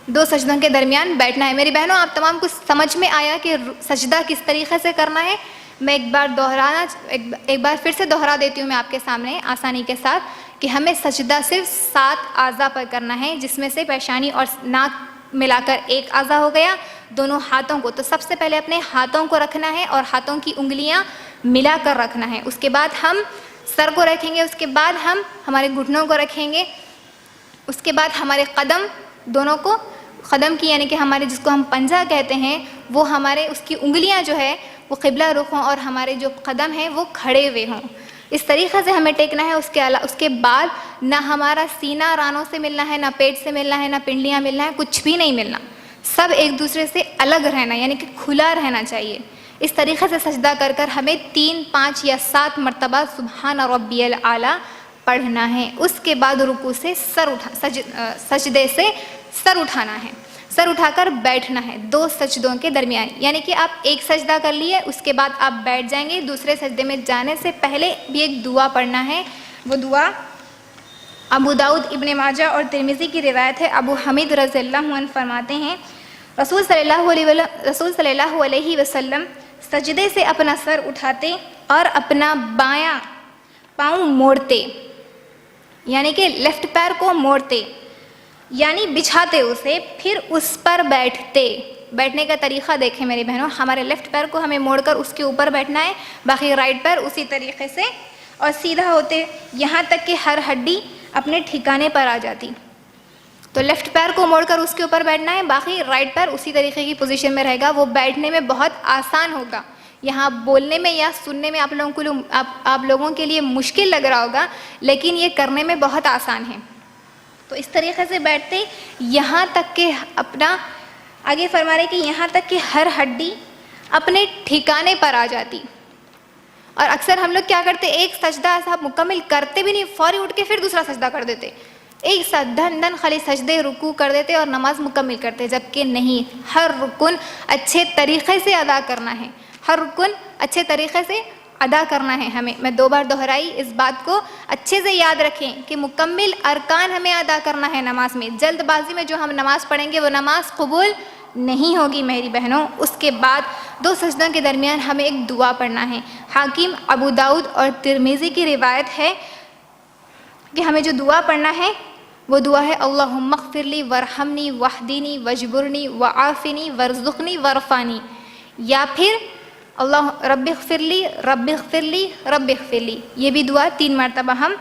2 سجدوں کے درمیان بیٹھنا ہے۔ میری بہنوں آپ تمام کو سمجھ میں آیا کہ سجدہ کس طریقے سے کرنا ہے؟ میں ایک بار پھر سے دہرا دیتی ہوں میں آپ کے سامنے آسانی کے ساتھ کہ ہمیں سجدہ صرف 7 اعضاء پر کرنا ہے، جس میں سے پیشانی اور ناک ملا کر ایک اعضا ہو گیا. دونوں ہاتھوں کو، تو سب سے پہلے اپنے ہاتھوں کو رکھنا ہے اور ہاتھوں کی انگلیاں ملا کر رکھنا ہے. اس کے بعد ہم سر کو رکھیں گے، اس کے بعد ہم ہمارے گھٹنوں کو رکھیں گے، اس کے بعد ہمارے قدم دونوں کو، قدم کی یعنی کہ ہمارے جس کو ہم پنجہ کہتے ہیں، وہ ہمارے اس کی انگلیاں جو ہے وہ قبلہ رخ ہوں اور ہمارے جو قدم ہیں وہ کھڑے ہوئے ہوں. اس طریقے سے ہمیں ٹیکنا ہے. اس کے بعد نہ ہمارا سینہ رانوں سے ملنا ہے، نہ پیٹ سے ملنا ہے، نہ پنڈلیاں ملنا ہے، کچھ بھی نہیں ملنا. سب ایک دوسرے سے الگ رہنا، یعنی کہ کھلا رہنا چاہیے. اس طریقے سے سجدہ کر کر ہمیں 3، 5 یا 7 مرتبہ سبحان ربی الاعلیٰ پڑھنا ہے. اس کے بعد رکوع سے سجدے سے سر اٹھانا ہے، سر اٹھا کر بیٹھنا ہے 2 سجدوں کے درمیان. یعنی کہ آپ ایک سجدہ کر لیے، اس کے بعد آپ بیٹھ جائیں گے. دوسرے سجدے میں جانے سے پہلے بھی ایک دعا پڑھنا ہے. وہ دعا ابو داؤد، ابن ماجہ اور ترمذی کی روایت ہے. ابو حمید رضی اللہ عنہ فرماتے ہیں رسول صلی اللہ علیہ وسلم سجدے سے اپنا سر اٹھاتے اور اپنا بایاں پاؤں موڑتے، یعنی کہ لیفٹ پیر کو موڑتے، یعنی بچھاتے اسے، پھر اس پر بیٹھتے. بیٹھنے کا طریقہ دیکھیں میری بہنوں، ہمارے لیفٹ پیر کو ہمیں موڑ کر اس کے اوپر بیٹھنا ہے، باقی رائٹ پیر اسی طریقے سے اور سیدھا ہوتے یہاں تک کہ ہر ہڈی اپنے ٹھکانے پر آ جاتی. تو لیفٹ پیر کو موڑ کر اس کے اوپر بیٹھنا ہے، باقی رائٹ پیر اسی طریقے کی پوزیشن میں رہے گا. وہ بیٹھنے میں بہت آسان ہوگا. یہاں بولنے میں یا سننے میں آپ لوگوں کے لیے مشکل لگ رہا ہوگا، لیکن یہ کرنے میں بہت آسان ہے. تو اس طریقے سے بیٹھتے یہاں تک کہ اپنا آگے فرما رہے کہ یہاں تک کہ ہر ہڈی اپنے ٹھکانے پر آ جاتی. اور اکثر ہم لوگ کیا کرتے، ایک سجدہ ایسا مکمل کرتے بھی نہیں، فوری اٹھ کے پھر دوسرا سجدہ کر دیتے، ایک ساتھ دھن خالی سجدے رکوع کر دیتے اور نماز مکمل کرتے. جبکہ نہیں، ہر رکن اچھے طریقے سے ادا کرنا ہے، ہر رکن اچھے طریقے سے ادا کرنا ہے ہمیں. میں 2 بار دہرائی، اس بات کو اچھے سے یاد رکھیں کہ مکمل ارکان ہمیں ادا کرنا ہے نماز میں. جلد بازی میں جو ہم نماز پڑھیں گے وہ نماز قبول نہیں ہوگی میری بہنوں. اس کے بعد 2 سجدوں کے درمیان ہمیں ایک دعا پڑھنا ہے. حاکم، ابو داؤد اور ترمذی کی روایت ہے کہ ہمیں جو دعا پڑھنا ہے وہ دعا ہے اللہم اغفر لی ورحمنی واہدنی واجبرنی وعافنی وارزقنی وارفعنی، یا پھر رب اغفر لی رب اغفر لی رب اغفر لی. یہ بھی دعا 3 مرتبہ ہم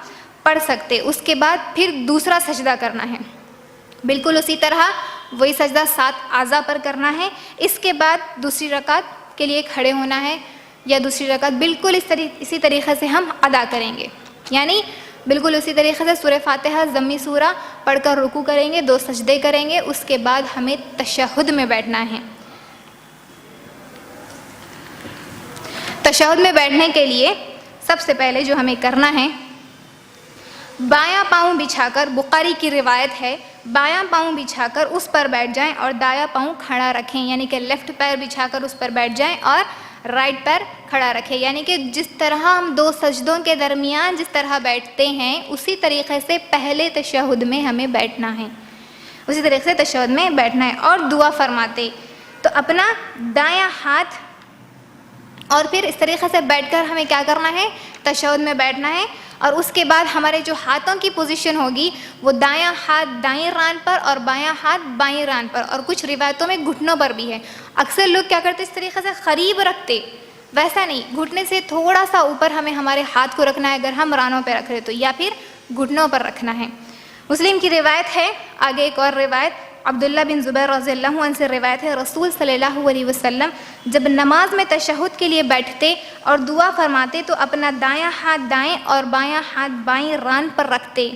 پڑھ سکتے. اس کے بعد پھر دوسرا سجدہ کرنا ہے، بالکل اسی طرح وہی سجدہ 7 اعضاء پر کرنا ہے. اس کے بعد دوسری رکعت کے لیے کھڑے ہونا ہے، یا دوسری رکعت بالکل اسی طریقے سے ہم ادا کریں گے. یعنی بالکل اسی طریقے سے سورہ فاتحہ ضمی سورہ پڑھ کر رکوع کریں گے، 2 سجدے کریں گے. اس کے بعد ہمیں تشہد میں بیٹھنا ہے. تشہد میں بیٹھنے کے لیے سب سے پہلے جو ہمیں کرنا ہے، بایاں پاؤں بچھا کر، بخاری کی روایت ہے، بایاں پاؤں بچھا کر اس پر بیٹھ جائیں اور دایاں پاؤں کھڑا رکھیں. یعنی کہ لیفٹ پیر بچھا کر اس پر بیٹھ جائیں اور رائٹ پیر کھڑا رکھیں. یعنی کہ جس طرح ہم 2 سجدوں کے درمیان جس طرح بیٹھتے ہیں اسی طریقے سے پہلے تشہد میں ہمیں بیٹھنا ہے، اسی طریقے سے تشہد میں بیٹھنا ہے. اور دعا فرماتے تو اپنا دایاں ہاتھ، اور پھر اس طریقے سے بیٹھ کر ہمیں کیا کرنا ہے، تشہد میں بیٹھنا ہے. اور اس کے بعد ہمارے جو ہاتھوں کی پوزیشن ہوگی وہ دایاں ہاتھ دائیں ران پر اور بایاں ہاتھ بائیں ران پر، اور کچھ روایتوں میں گھٹنوں پر بھی ہے. اکثر لوگ کیا کرتے اس طریقے سے قریب رکھتے، ویسا نہیں، گھٹنے سے تھوڑا سا اوپر ہمیں ہمارے ہاتھ کو رکھنا ہے اگر ہم رانوں پہ رکھ رہے تو، یا پھر گھٹنوں پر رکھنا ہے. مسلم کی روایت ہے، آگے ایک اور روایت عبداللہ بن زبیر رضی اللہ عنہ سے روایت ہے، رسول صلی اللہ علیہ وسلم جب نماز میں تشہد کے لیے بیٹھتے اور دعا فرماتے تو اپنا دایاں ہاتھ دائیں اور بایاں ہاتھ بائیں ران پر رکھتے،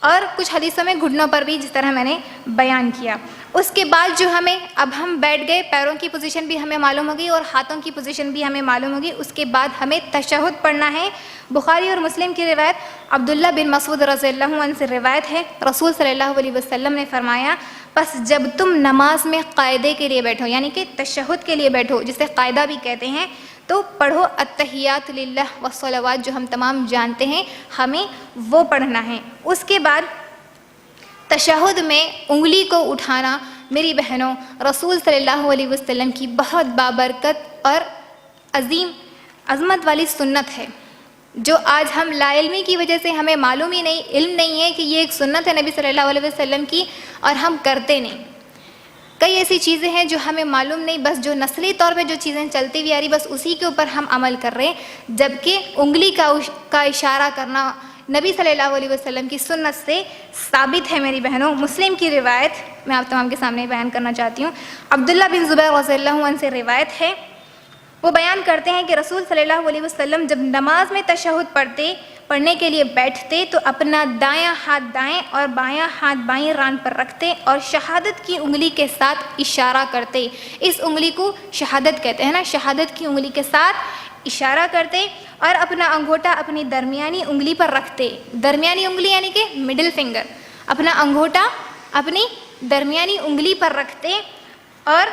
اور کچھ حدیثوں میں گھٹنوں پر بھی، جس طرح میں نے بیان کیا. اس کے بعد جو اب ہم بیٹھ گئے، پیروں کی پوزیشن بھی ہمیں معلوم ہوگی اور ہاتھوں کی پوزیشن بھی ہمیں معلوم ہوگی. اس کے بعد ہمیں تشہد پڑھنا ہے. بخاری اور مسلم کی روایت عبداللہ بن مسعود رضی اللہ عنہ سے روایت ہے، رسول صلی اللہ علیہ وسلم نے فرمایا پس جب تم نماز میں قاعدے کے لیے بیٹھو، یعنی کہ تشہد کے لیے بیٹھو جسے قاعدہ بھی کہتے ہیں، تو پڑھو التحیات للہ والصلوات، جو ہم تمام جانتے ہیں، ہمیں وہ پڑھنا ہے. اس کے بعد تشہد میں انگلی کو اٹھانا میری بہنوں رسول صلی اللہ علیہ وسلم کی بہت بابرکت اور عظیم عظمت والی سنت ہے، جو آج ہم لا علمی کی وجہ سے ہمیں معلوم ہی نہیں، علم نہیں ہے کہ یہ ایک سنت ہے نبی صلی اللہ علیہ وسلم کی، اور ہم کرتے نہیں. کئی ایسی چیزیں ہیں جو ہمیں معلوم نہیں، بس جو نسلی طور پہ جو چیزیں چلتی ہوئی آ رہی بس اسی کے اوپر ہم عمل کر رہے ہیں، جبکہ انگلی کا اشارہ کرنا نبی صلی اللہ علیہ وسلم کی سنت سے ثابت ہے میری بہنوں۔ مسلم کی روایت میں آپ تمام کے سامنے بیان کرنا چاہتی ہوں۔ عبداللہ بن زبیر رضی اللہ عنہ سے روایت ہے، وہ بیان کرتے ہیں کہ رسول صلی اللہ علیہ وسلم جب نماز میں تشہد پڑھنے کے لیے بیٹھتے تو اپنا دایاں ہاتھ دائیں اور بایاں ہاتھ بائیں ران پر رکھتے اور شہادت کی انگلی کے ساتھ اشارہ کرتے۔ اس انگلی کو شہادت کہتے ہیں نا، شہادت کی انگلی کے ساتھ اشارہ کرتے اور اپنا انگوٹھا اپنی درمیانی انگلی پر رکھتے۔ درمیانی انگلی یعنی کہ مڈل فنگر، اپنا انگوٹھا اپنی درمیانی انگلی پر رکھتے اور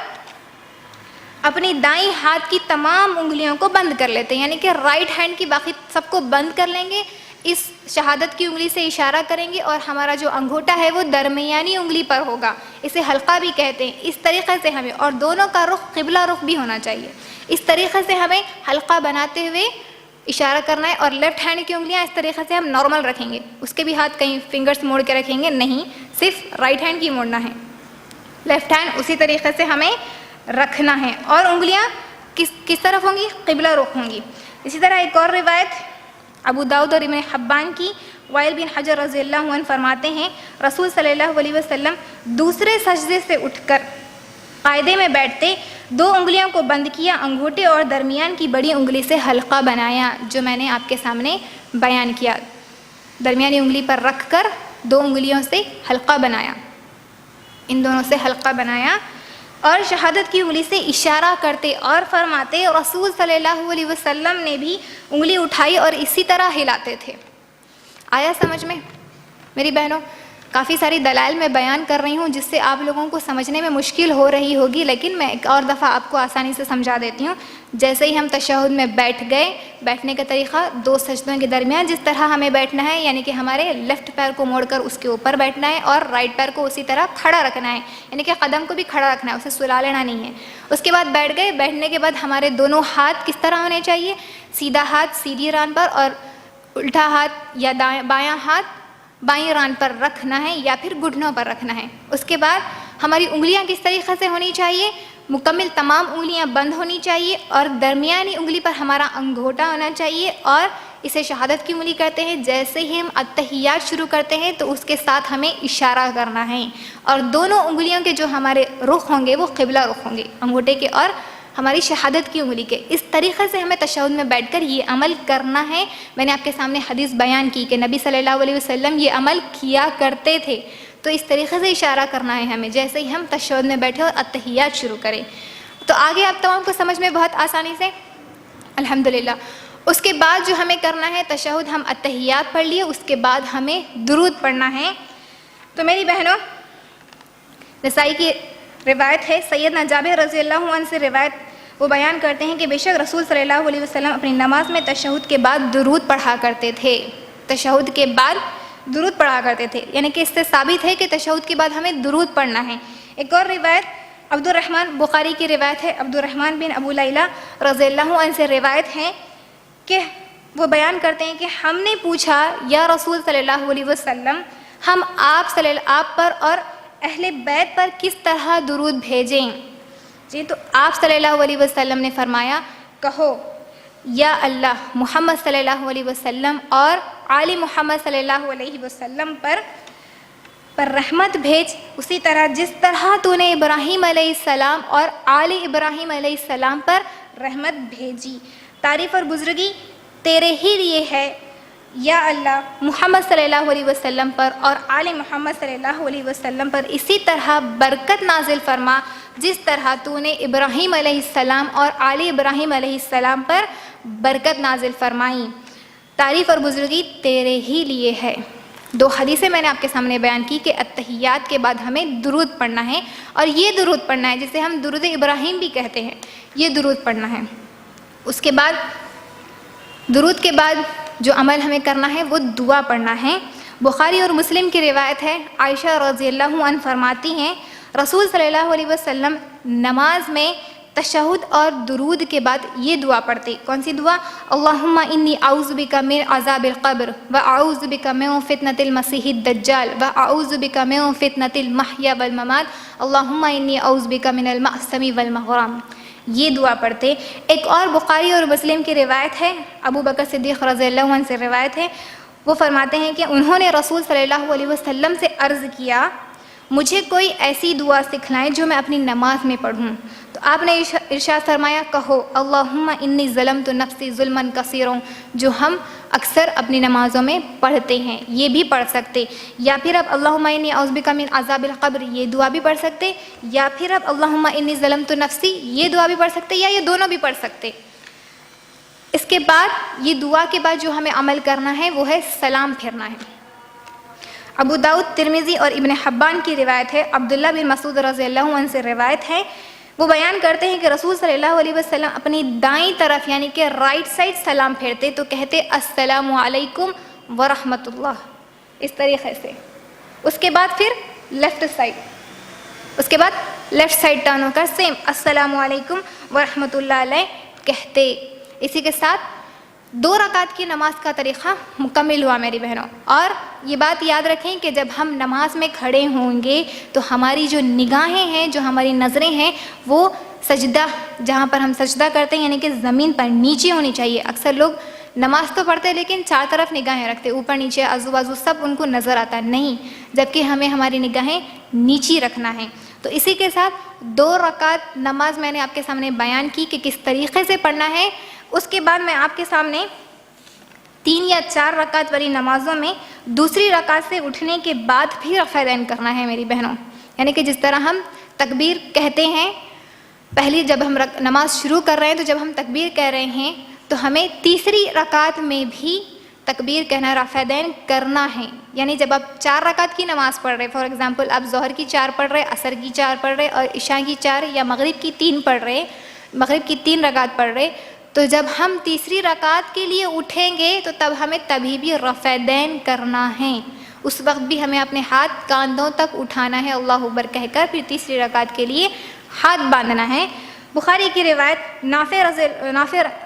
اپنی دائیں ہاتھ کی تمام انگلیوں کو بند کر لیتے، یعنی کہ رائٹ ہینڈ کی باقی سب کو بند کر لیں گے، اس شہادت کی انگلی سے اشارہ کریں گے اور ہمارا جو انگوٹھا ہے وہ درمیانی انگلی پر ہوگا، اسے حلقہ بھی کہتے ہیں۔ اس طریقے سے ہمیں، اور دونوں کا رخ قبلہ رخ بھی ہونا چاہیے، اس طریقے سے ہمیں حلقہ بناتے ہوئے اشارہ کرنا ہے، اور لیفٹ ہینڈ کی انگلیاں اس طریقے سے ہم نارمل رکھیں گے، اس کے بھی ہاتھ کہیں فنگرز موڑ کے رکھیں گے نہیں، صرف رائٹ ہینڈ کی موڑنا ہے، لیفٹ ہینڈ اسی طریقے سے ہمیں رکھنا ہے، اور انگلیاں کس طرف ہوں گی؟ قبلہ رخ ہوں گی۔ اسی طرح ایک اور روایت ابو داؤد اور ابن حبان کی، وائل بن حجر رضی اللہ عنہ فرماتے ہیں رسول صلی اللہ علیہ وسلم دوسرے سجدے سے اٹھ کر قاعدے میں بیٹھتے، دو انگلیوں کو بند کیا، انگوٹھے اور درمیان کی بڑی انگلی سے حلقہ بنایا، جو میں نے آپ کے سامنے بیان کیا، درمیانی انگلی پر رکھ کر دو انگلیوں سے حلقہ بنایا، ان دونوں سے حلقہ بنایا اور شہادت کی انگلی سے اشارہ کرتے اور فرماتے، رسول صلی اللہ علیہ وسلم نے بھی انگلی اٹھائی اور اسی طرح ہلاتے تھے۔ آیا سمجھ میں میری بہنوں؟ کافی ساری دلائل میں بیان کر رہی ہوں جس سے آپ لوگوں کو سمجھنے میں مشکل ہو رہی ہوگی، لیکن میں ایک اور دفعہ آپ کو آسانی سے سمجھا دیتی ہوں۔ جیسے ہی ہم تشہد میں بیٹھ گئے، بیٹھنے کا طریقہ دو سجدوں کے درمیان جس طرح ہمیں بیٹھنا ہے، یعنی کہ ہمارے لیفٹ پیر کو موڑ کر اس کے اوپر بیٹھنا ہے اور رائٹ پیر کو اسی طرح کھڑا رکھنا ہے، یعنی کہ قدم کو بھی کھڑا رکھنا ہے، اسے سلا لینا نہیں ہے۔ اس کے بعد بیٹھ گئے، بیٹھنے کے بعد ہمارے دونوں ہاتھ کس طرح ہونے چاہیے؟ سیدھا ہاتھ سیدھی ران پر اور الٹا ہاتھ یا بایاں ہاتھ بائیں ران پر رکھنا ہے یا پھر گھٹنوں پر رکھنا ہے۔ اس کے بعد ہماری انگلیاں کس طریقے سے ہونی چاہیے؟ مکمل تمام انگلیاں بند ہونی چاہیے اور درمیانی انگلی پر ہمارا انگوٹھا ہونا چاہیے، اور اسے شہادت کی انگلی کرتے ہیں۔ جیسے ہی ہم التحیات شروع کرتے ہیں تو اس کے ساتھ ہمیں اشارہ کرنا ہے، اور دونوں انگلیوں کے جو ہمارے رخ ہوں گے وہ قبلہ رخ ہوں گے، انگوٹھے کے اور ہماری شہادت کی انگلی کے۔ اس طریقے سے ہمیں تشہد میں بیٹھ کر یہ عمل کرنا ہے۔ میں نے آپ کے سامنے حدیث بیان کی کہ نبی صلی اللہ علیہ وسلم یہ عمل کیا کرتے تھے، تو اس طریقے سے اشارہ کرنا ہے ہمیں جیسے ہی ہم تشہد میں بیٹھے اور التحیات شروع کریں۔ تو آگے آپ تمام کو سمجھ میں بہت آسانی سے الحمدللہ۔ اس کے بعد جو ہمیں کرنا ہے، تشہد ہم التحیات پڑھ لیے، اس کے بعد ہمیں درود پڑھنا ہے۔ تو میری بہنوں، نسائی کی روایت ہے، سیدنا جابر رضی اللہ عنہ سے روایت، وہ بیان کرتے ہیں کہ بے شک رسول صلی اللہ علیہ وسلم اپنی نماز میں تشہد کے بعد درود پڑھا کرتے تھے، تشہد کے بعد درود پڑھا کرتے تھے، یعنی کہ اس سے ثابت ہے کہ تشہد کے بعد ہمیں درود پڑھنا ہے۔ ایک اور روایت عبد الرحمن، بخاری کی روایت ہے، عبد الرحمن بن ابو لیلہ رضی اللہ عنہ سے روایت ہے کہ وہ بیان کرتے ہیں کہ ہم نے پوچھا یا رسول صلی اللہ علیہ وسلم، ہم آپ پر اور اہل بیت پر کس طرح درود بھیجیں؟ جی، تو آپ صلی اللہ علیہ وسلم نے فرمایا، کہو یا اللہ محمد صلی اللہ علیہ وسلم اور آل محمد صلی اللہ علیہ وسلم پر رحمت بھیج، اسی طرح جس طرح تو نے ابراہیم علیہ السلام اور آل ابراہیم علیہ السلام پر رحمت بھیجی، تعریف اور بزرگی تیرے ہی لیے ہے، یا اللہ محمد صلی اللہ علیہ وسلم پر اور آل محمد صلی اللہ علیہ وسلم پر اسی طرح برکت نازل فرما جس طرح تو نے ابراہیم علیہ السلام اور آل ابراہیم علیہ السلام پر برکت نازل فرمائی، تعریف اور بزرگی تیرے ہی لیے ہے۔ دو حدیثیں میں نے آپ کے سامنے بیان کی کہ التحیات کے بعد ہمیں درود پڑھنا ہے، اور یہ درود پڑھنا ہے جسے ہم درود ابراہیم بھی کہتے ہیں، یہ درود پڑھنا ہے۔ اس کے بعد درود کے بعد جو عمل ہمیں کرنا ہے وہ دعا پڑھنا ہے۔ بخاری اور مسلم کی روایت ہے، عائشہ رضی اللہ عنہ فرماتی ہیں رسول صلی اللہ علیہ وسلم نماز میں تشہد اور درود کے بعد یہ دعا پڑھتے. کون سی دعا؟ اللہم انی اعوذ بک من عذاب القبر واعوذ بک من فتنۃ المسیح الدجال واعوذ بک من فتنۃ المحیا والممات اللہم انی اعوذ بک من المأثم والمغرم. یہ دعا پڑھتے. ایک اور بخاری اور مسلم کی روایت ہے، ابو بکر صدیق رضی اللہ عنہ سے روایت ہے، وہ فرماتے ہیں کہ انہوں نے رسول صلی اللہ علیہ وسلم سے عرض کیا مجھے کوئی ایسی دعا سکھلائیں جو میں اپنی نماز میں پڑھوں. تو آپ نے ارشاد فرمایا کہو اللہم انی ظلمت نفسی ظلما کثیرا، جو ہم اکثر اپنی نمازوں میں پڑھتے ہیں. یہ بھی پڑھ سکتے، یا پھر اب اللہم انی اعوذ بک من عذاب القبر یہ دعا بھی پڑھ سکتے، یا پھر اب اللہم انی ظلمت نفسی یہ دعا بھی پڑھ سکتے، یا یہ دونوں بھی پڑھ سکتے. اس کے بعد یہ دعا کے بعد جو ہمیں عمل کرنا ہے وہ ہے سلام پھرنا ہے. ابو داؤد، ترمذی اور ابن حبان کی روایت ہے، عبداللہ بن مسعود رضی اللہ عنہ سے روایت ہے، وہ بیان کرتے ہیں کہ رسول صلی اللہ علیہ وسلم اپنی دائیں طرف یعنی کہ رائٹ سائڈ سلام پھیرتے تو کہتے السلام علیکم ورحمۃ اللہ، اس طریقے سے. اس کے بعد پھر لیفٹ سائڈ ٹرن ہو کر سیم السلام علیکم ورحمۃ اللہ علیہ کہتے. اسی کے ساتھ 2 رکعت کی نماز کا طریقہ مکمل ہوا میری بہنوں. اور یہ بات یاد رکھیں کہ جب ہم نماز میں کھڑے ہوں گے تو ہماری جو نگاہیں ہیں، جو ہماری نظریں ہیں، وہ سجدہ جہاں پر ہم سجدہ کرتے ہیں یعنی کہ زمین پر نیچے ہونی چاہیے. اکثر لوگ نماز تو پڑھتے لیکن 4 طرف نگاہیں رکھتے، اوپر نیچے آزو بازو سب ان کو نظر آتا ہے، نہیں، جبکہ ہمیں ہماری نگاہیں نیچی رکھنا ہے. تو اسی کے ساتھ 2 رکعت نماز میں نے آپ کے سامنے بیان کی کہ کس طریقے سے پڑھنا ہے. اس کے بعد میں آپ کے سامنے 3 یا 4 رکعت والی نمازوں میں دوسری رکعت سے اٹھنے کے بعد بھی رفع دین کرنا ہے میری بہنوں. یعنی کہ جس طرح ہم تکبیر کہتے ہیں پہلی جب ہم نماز شروع کر رہے ہیں تو جب ہم تکبیر کہہ رہے ہیں تو ہمیں تیسری رکعت میں بھی تکبیر کہنا، رفع دین کرنا ہے. یعنی جب آپ 4 رکعت کی نماز پڑھ رہے، فار ایگزامپل آپ ظہر کی 4 پڑھ رہے، عصر کی 4 پڑھ رہے اور عشاء کی 4 یا مغرب کی 3 پڑھ رہے، مغرب کی 3 رکعت پڑھ رہے، تو جب ہم تیسری رکعت کے لیے اٹھیں گے تو تب ہمیں تبھی بھی رفع دین کرنا ہے. اس وقت بھی ہمیں اپنے ہاتھ کاندھوں تک اٹھانا ہے اللہ اکبر کہہ کر، پھر تیسری رکعت کے لیے ہاتھ باندھنا ہے. بخاری کی روایت نافع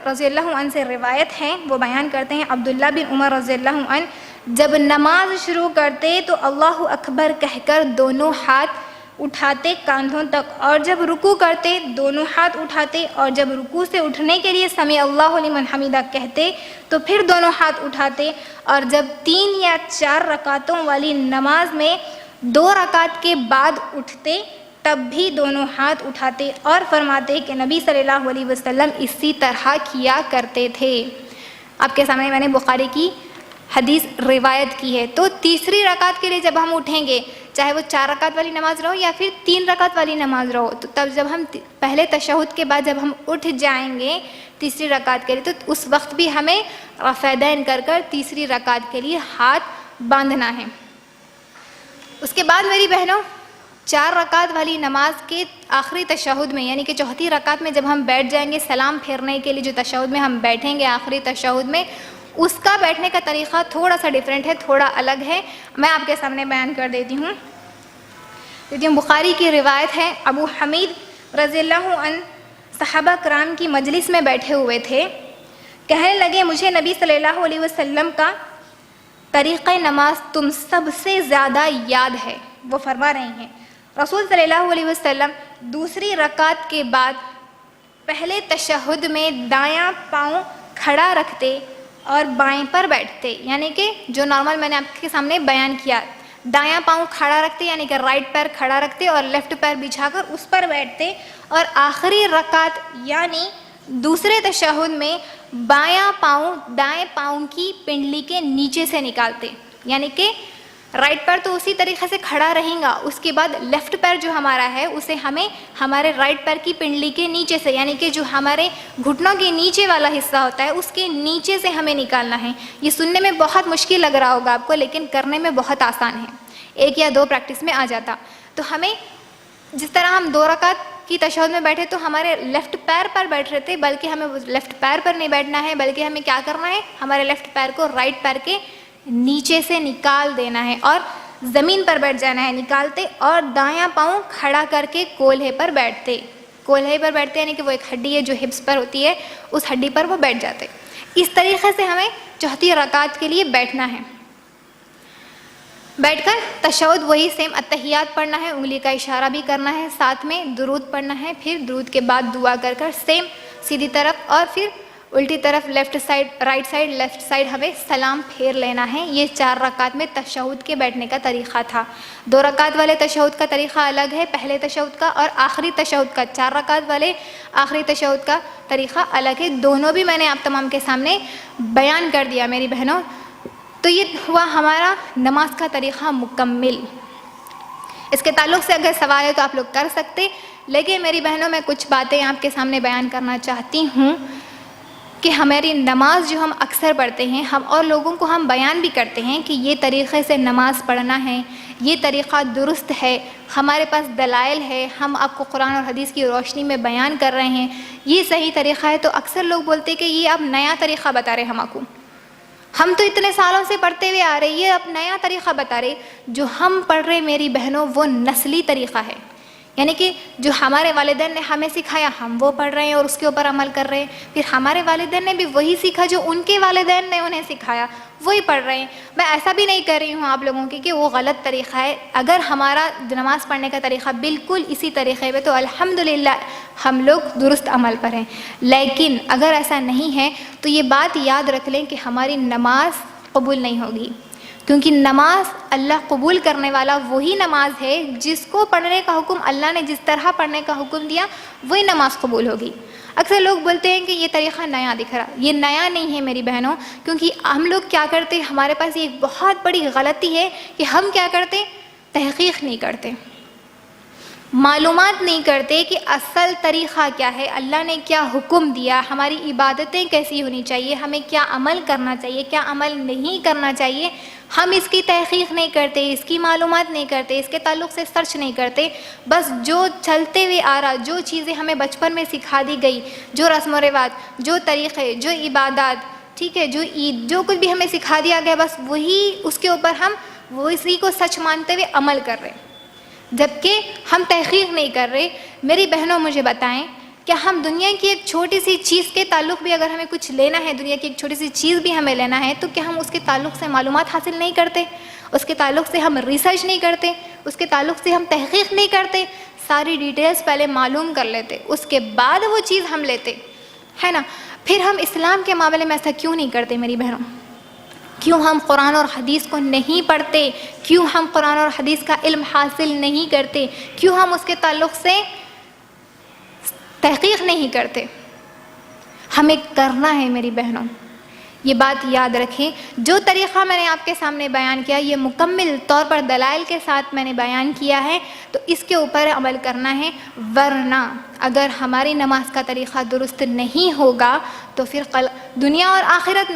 رضی اللہ عنہ سے روایت ہے، وہ بیان کرتے ہیں عبداللہ بن عمر رضی اللہ عنہ جب نماز شروع کرتے تو اللہ اکبر کہہ کر دونوں ہاتھ اٹھاتے کاندھوں تک، اور جب رکوع کرتے دونوں ہاتھ اٹھاتے، اور جب رکوع سے اٹھنے کے لیے سمع اللہ لمن حمیدہ کہتے تو پھر دونوں ہاتھ اٹھاتے، اور جب 3 یا 4 رکعتوں والی نماز میں 2 رکعت کے بعد اٹھتے تب بھی دونوں ہاتھ اٹھاتے اور فرماتے کہ نبی صلی اللہ علیہ وسلم اسی طرح کیا کرتے تھے. آپ کے سامنے میں نے بخاری کی حدیث روایت کی ہے. تو تیسری رکعت کے لیے جب ہم اٹھیں گے، چاہے وہ 4 رکعت والی نماز رہو یا پھر 3 رکعت والی نماز رہو، تو تب جب ہم پہلے تشہد کے بعد جب ہم اٹھ جائیں گے تیسری رکعت کے لیے تو اس وقت بھی ہمیں رفع دین کر کر تیسری رکعت کے لیے ہاتھ باندھنا ہے. اس کے بعد میری بہنوں 4 رکعت والی نماز کے آخری تشہد میں یعنی کہ چوتھی رکعت میں جب ہم بیٹھ جائیں گے سلام پھیرنے کے لیے، جو تشہد میں ہم بیٹھیں گے آخری تشہد میں، اس کا بیٹھنے کا طریقہ تھوڑا سا ڈیفرنٹ ہے، تھوڑا الگ ہے. میں آپ کے سامنے بیان کر دیتی ہوں. بخاری کی روایت ہے، ابو حمید رضی اللہ عنہ صحابہ کرام کی مجلس میں بیٹھے ہوئے تھے، کہنے لگے مجھے نبی صلی اللہ علیہ وسلم کا طریقہ نماز تم سب سے زیادہ یاد ہے. وہ فرما رہے ہیں رسول صلی اللہ علیہ وسلم دوسری رکعت کے بعد پہلے تشہد میں دایاں پاؤں کھڑا رکھتے اور بائیں پر بیٹھتے، یعنی کہ جو نارمل میں نے آپ کے سامنے بیان کیا، دایاں پاؤں کھڑا رکھتے یعنی کہ رائٹ پیر کھڑا رکھتے اور لیفٹ پیر بچھا کر اس پر بیٹھتے، اور آخری رکعت یعنی دوسرے تشہد میں بایاں پاؤں دائیں پاؤں کی پنڈلی کے نیچے سے نکالتے، یعنی کہ رائٹ پیر تو اسی طریقے سے کھڑا رہیں گا، اس کے بعد لیفٹ پیر جو ہمارا ہے اسے ہمیں ہمارے رائٹ پیر کی پنڈلی کے نیچے سے یعنی کہ جو ہمارے گھٹنوں کے نیچے والا حصہ ہوتا ہے اس کے نیچے سے ہمیں نکالنا ہے. یہ سننے میں بہت مشکل لگ رہا ہوگا آپ کو، لیکن کرنے میں بہت آسان ہے، 1 یا 2 پریکٹس میں آ جاتا. تو ہمیں جس طرح ہم 2 رکعت کی تشہد میں بیٹھے تو ہمارے لیفٹ پیر پر بیٹھ رہے تھے، بلکہ ہمیں لیفٹ پیر پر نہیں بیٹھنا ہے، بلکہ ہمیں کیا کرنا ہے، ہمارے لیفٹ پیر کو رائٹ پیر کے نیچے سے نکال دینا ہے اور زمین پر بیٹھ جانا ہے نکالتے، اور دایاں پاؤں کھڑا کر کے کولہے پر بیٹھتے. کولہے پر بیٹھتے ہیں، یعنی کہ وہ ایک ہڈی ہے جو ہپس پر ہوتی ہے، اس ہڈی پر وہ بیٹھ جاتے ہیں۔ اس طریقے سے ہمیں چوتھی رکعت کے لیے بیٹھنا ہے۔ بیٹھ کر تشہد وہی سیم اتحیات پڑھنا ہے، انگلی کا اشارہ بھی کرنا ہے، ساتھ میں درود پڑھنا ہے، پھر درود کے بعد دعا کر کر سیم سیدھی طرف اور پھر الٹی طرف left side, right side, left side ہمیں سلام پھیر لینا ہے۔ یہ 4 رکعت میں تشہد کے بیٹھنے کا طریقہ تھا۔ 2 رکعت والے تشہد کا طریقہ الگ ہے پہلے تشہد کا، اور آخری تشہد کا 4 رکعت والے آخری تشہد کا طریقہ الگ ہے۔ دونوں بھی میں نے آپ تمام کے سامنے بیان کر دیا میری بہنوں۔ تو یہ ہوا ہمارا نماز کا طریقہ مکمل۔ اس کے تعلق سے اگر سوال ہے تو آپ لوگ کر سکتے، لیکن میری بہنوں میں کچھ باتیں آپ کے سامنے بیان کرنا چاہتی ہوں کہ ہماری نماز جو ہم اکثر پڑھتے ہیں، ہم اور لوگوں کو ہم بیان بھی کرتے ہیں کہ یہ طریقے سے نماز پڑھنا ہے، یہ طریقہ درست ہے، ہمارے پاس دلائل ہے، ہم آپ کو قرآن اور حدیث کی روشنی میں بیان کر رہے ہیں، یہ صحیح طریقہ ہے۔ تو اکثر لوگ بولتے ہیں کہ یہ آپ نیا طریقہ بتا رہے ہم کو، ہم تو اتنے سالوں سے پڑھتے ہوئے آ رہے، یہ اب نیا طریقہ بتا رہے۔ جو ہم پڑھ رہے میری بہنوں وہ نسلی طریقہ ہے، یعنی کہ جو ہمارے والدین نے ہمیں سکھایا ہم وہ پڑھ رہے ہیں اور اس کے اوپر عمل کر رہے ہیں، پھر ہمارے والدین نے بھی وہی سیکھا جو ان کے والدین نے انہیں سکھایا، وہی پڑھ رہے ہیں۔ میں ایسا بھی نہیں کر رہی ہوں آپ لوگوں کی کہ وہ غلط طریقہ ہے۔ اگر ہمارا نماز پڑھنے کا طریقہ بالکل اسی طریقے پہ تو الحمدللہ ہم لوگ درست عمل پر ہیں، لیکن اگر ایسا نہیں ہے تو یہ بات یاد رکھ لیں کہ ہماری نماز قبول نہیں ہوگی، کیونکہ نماز اللہ قبول کرنے والا وہی نماز ہے جس کو پڑھنے کا حکم اللہ نے جس طرح پڑھنے کا حکم دیا وہی نماز قبول ہوگی۔ اکثر لوگ بولتے ہیں کہ یہ طریقہ نیا دکھ رہا، یہ نیا نہیں ہے میری بہنوں، کیونکہ ہم لوگ کیا کرتے، ہمارے پاس یہ ایک بہت بڑی غلطی ہے کہ ہم کیا کرتے، تحقیق نہیں کرتے، معلومات نہیں کرتے کہ اصل طریقہ کیا ہے، اللہ نے کیا حکم دیا، ہماری عبادتیں کیسی ہونی چاہیے، ہمیں کیا عمل کرنا چاہیے، کیا عمل نہیں کرنا چاہیے۔ ہم اس کی تحقیق نہیں کرتے، اس کی معلومات نہیں کرتے، اس کے تعلق سے سرچ نہیں کرتے، بس جو چلتے ہوئے آ رہا، جو چیزیں ہمیں بچپن میں سکھا دی گئی، جو رسم و رواج، جو طریقے، جو عبادات، ٹھیک ہے، جو عید، جو کچھ بھی ہمیں سکھا دیا گیا بس وہی اس کے اوپر ہم اسی کو سچ مانتے ہوئے عمل کر رہے ہیں، جبکہ ہم تحقیق نہیں کر رہے۔ میری بہنوں مجھے بتائیں کہ ہم دنیا کی ایک چھوٹی سی چیز کے تعلق بھی اگر ہمیں کچھ لینا ہے، دنیا کی ایک چھوٹی سی چیز بھی ہمیں لینا ہے تو کیا ہم اس کے تعلق سے معلومات حاصل نہیں کرتے، اس کے تعلق سے ہم ریسرچ نہیں کرتے، اس کے تعلق سے ہم تحقیق نہیں کرتے، ساری ڈیٹیلز پہلے معلوم کر لیتے، اس کے بعد وہ چیز ہم لیتے، ہے نا؟ پھر ہم اسلام کے معاملے میں ایسا کیوں نہیں کرتے میری بہنوں؟ کیوں ہم قرآن اور حدیث کو نہیں پڑھتے؟ کیوں ہم قرآن اور حدیث کا علم حاصل نہیں کرتے؟ کیوں ہم اس کے تعلق سے تحقیق نہیں کرتے؟ ہمیں کرنا ہے میری بہنوں، یہ بات یاد رکھیں۔ جو طریقہ میں نے آپ کے سامنے بیان کیا یہ مکمل طور پر دلائل کے ساتھ میں نے بیان کیا ہے، تو اس کے اوپر عمل کرنا ہے، ورنہ اگر ہماری نماز کا طریقہ درست نہیں ہوگا تو پھر دنیا اور آخرت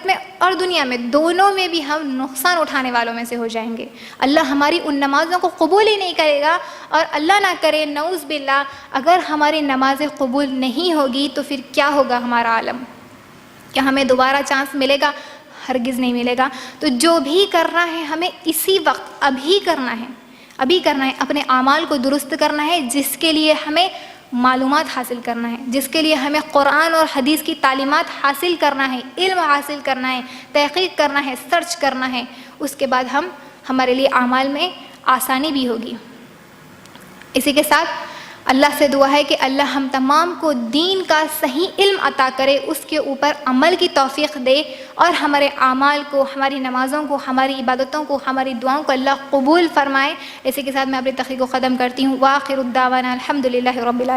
میں اور دنیا میں دونوں میں بھی ہم نقصان اٹھانے والوں میں سے ہو جائیں گے۔ اللہ ہماری ان نمازوں کو قبول ہی نہیں کرے گا، اور اللہ نہ کرے نعوذ باللہ اگر ہماری نمازیں قبول نہیں ہوگی تو پھر کیا ہوگا ہمارا عالم؟ کیا ہمیں دوبارہ چانس ملے گا؟ ہرگز نہیں ملے گا۔ تو جو بھی کرنا ہے ہمیں اسی وقت ابھی کرنا ہے، اپنے اعمال کو درست کرنا ہے، جس کے لیے ہمیں معلومات حاصل کرنا ہے، جس کے لیے ہمیں قرآن اور حدیث کی تعلیمات حاصل کرنا ہے، علم حاصل کرنا ہے، تحقیق کرنا ہے، سرچ کرنا ہے، اس کے بعد ہمارے لیے اعمال میں آسانی بھی ہوگی۔ اسی کے ساتھ اللہ سے دعا ہے کہ اللہ ہم تمام کو دین کا صحیح علم عطا کرے، اس کے اوپر عمل کی توفیق دے، اور ہمارے اعمال کو، ہماری نمازوں کو، ہماری عبادتوں کو، ہماری دعاؤں کو اللہ قبول فرمائے۔ اسی کے ساتھ میں اپنی تقریر کو ختم کرتی ہوں۔ وآخر الدعوانا الحمدللہ رب العالمین۔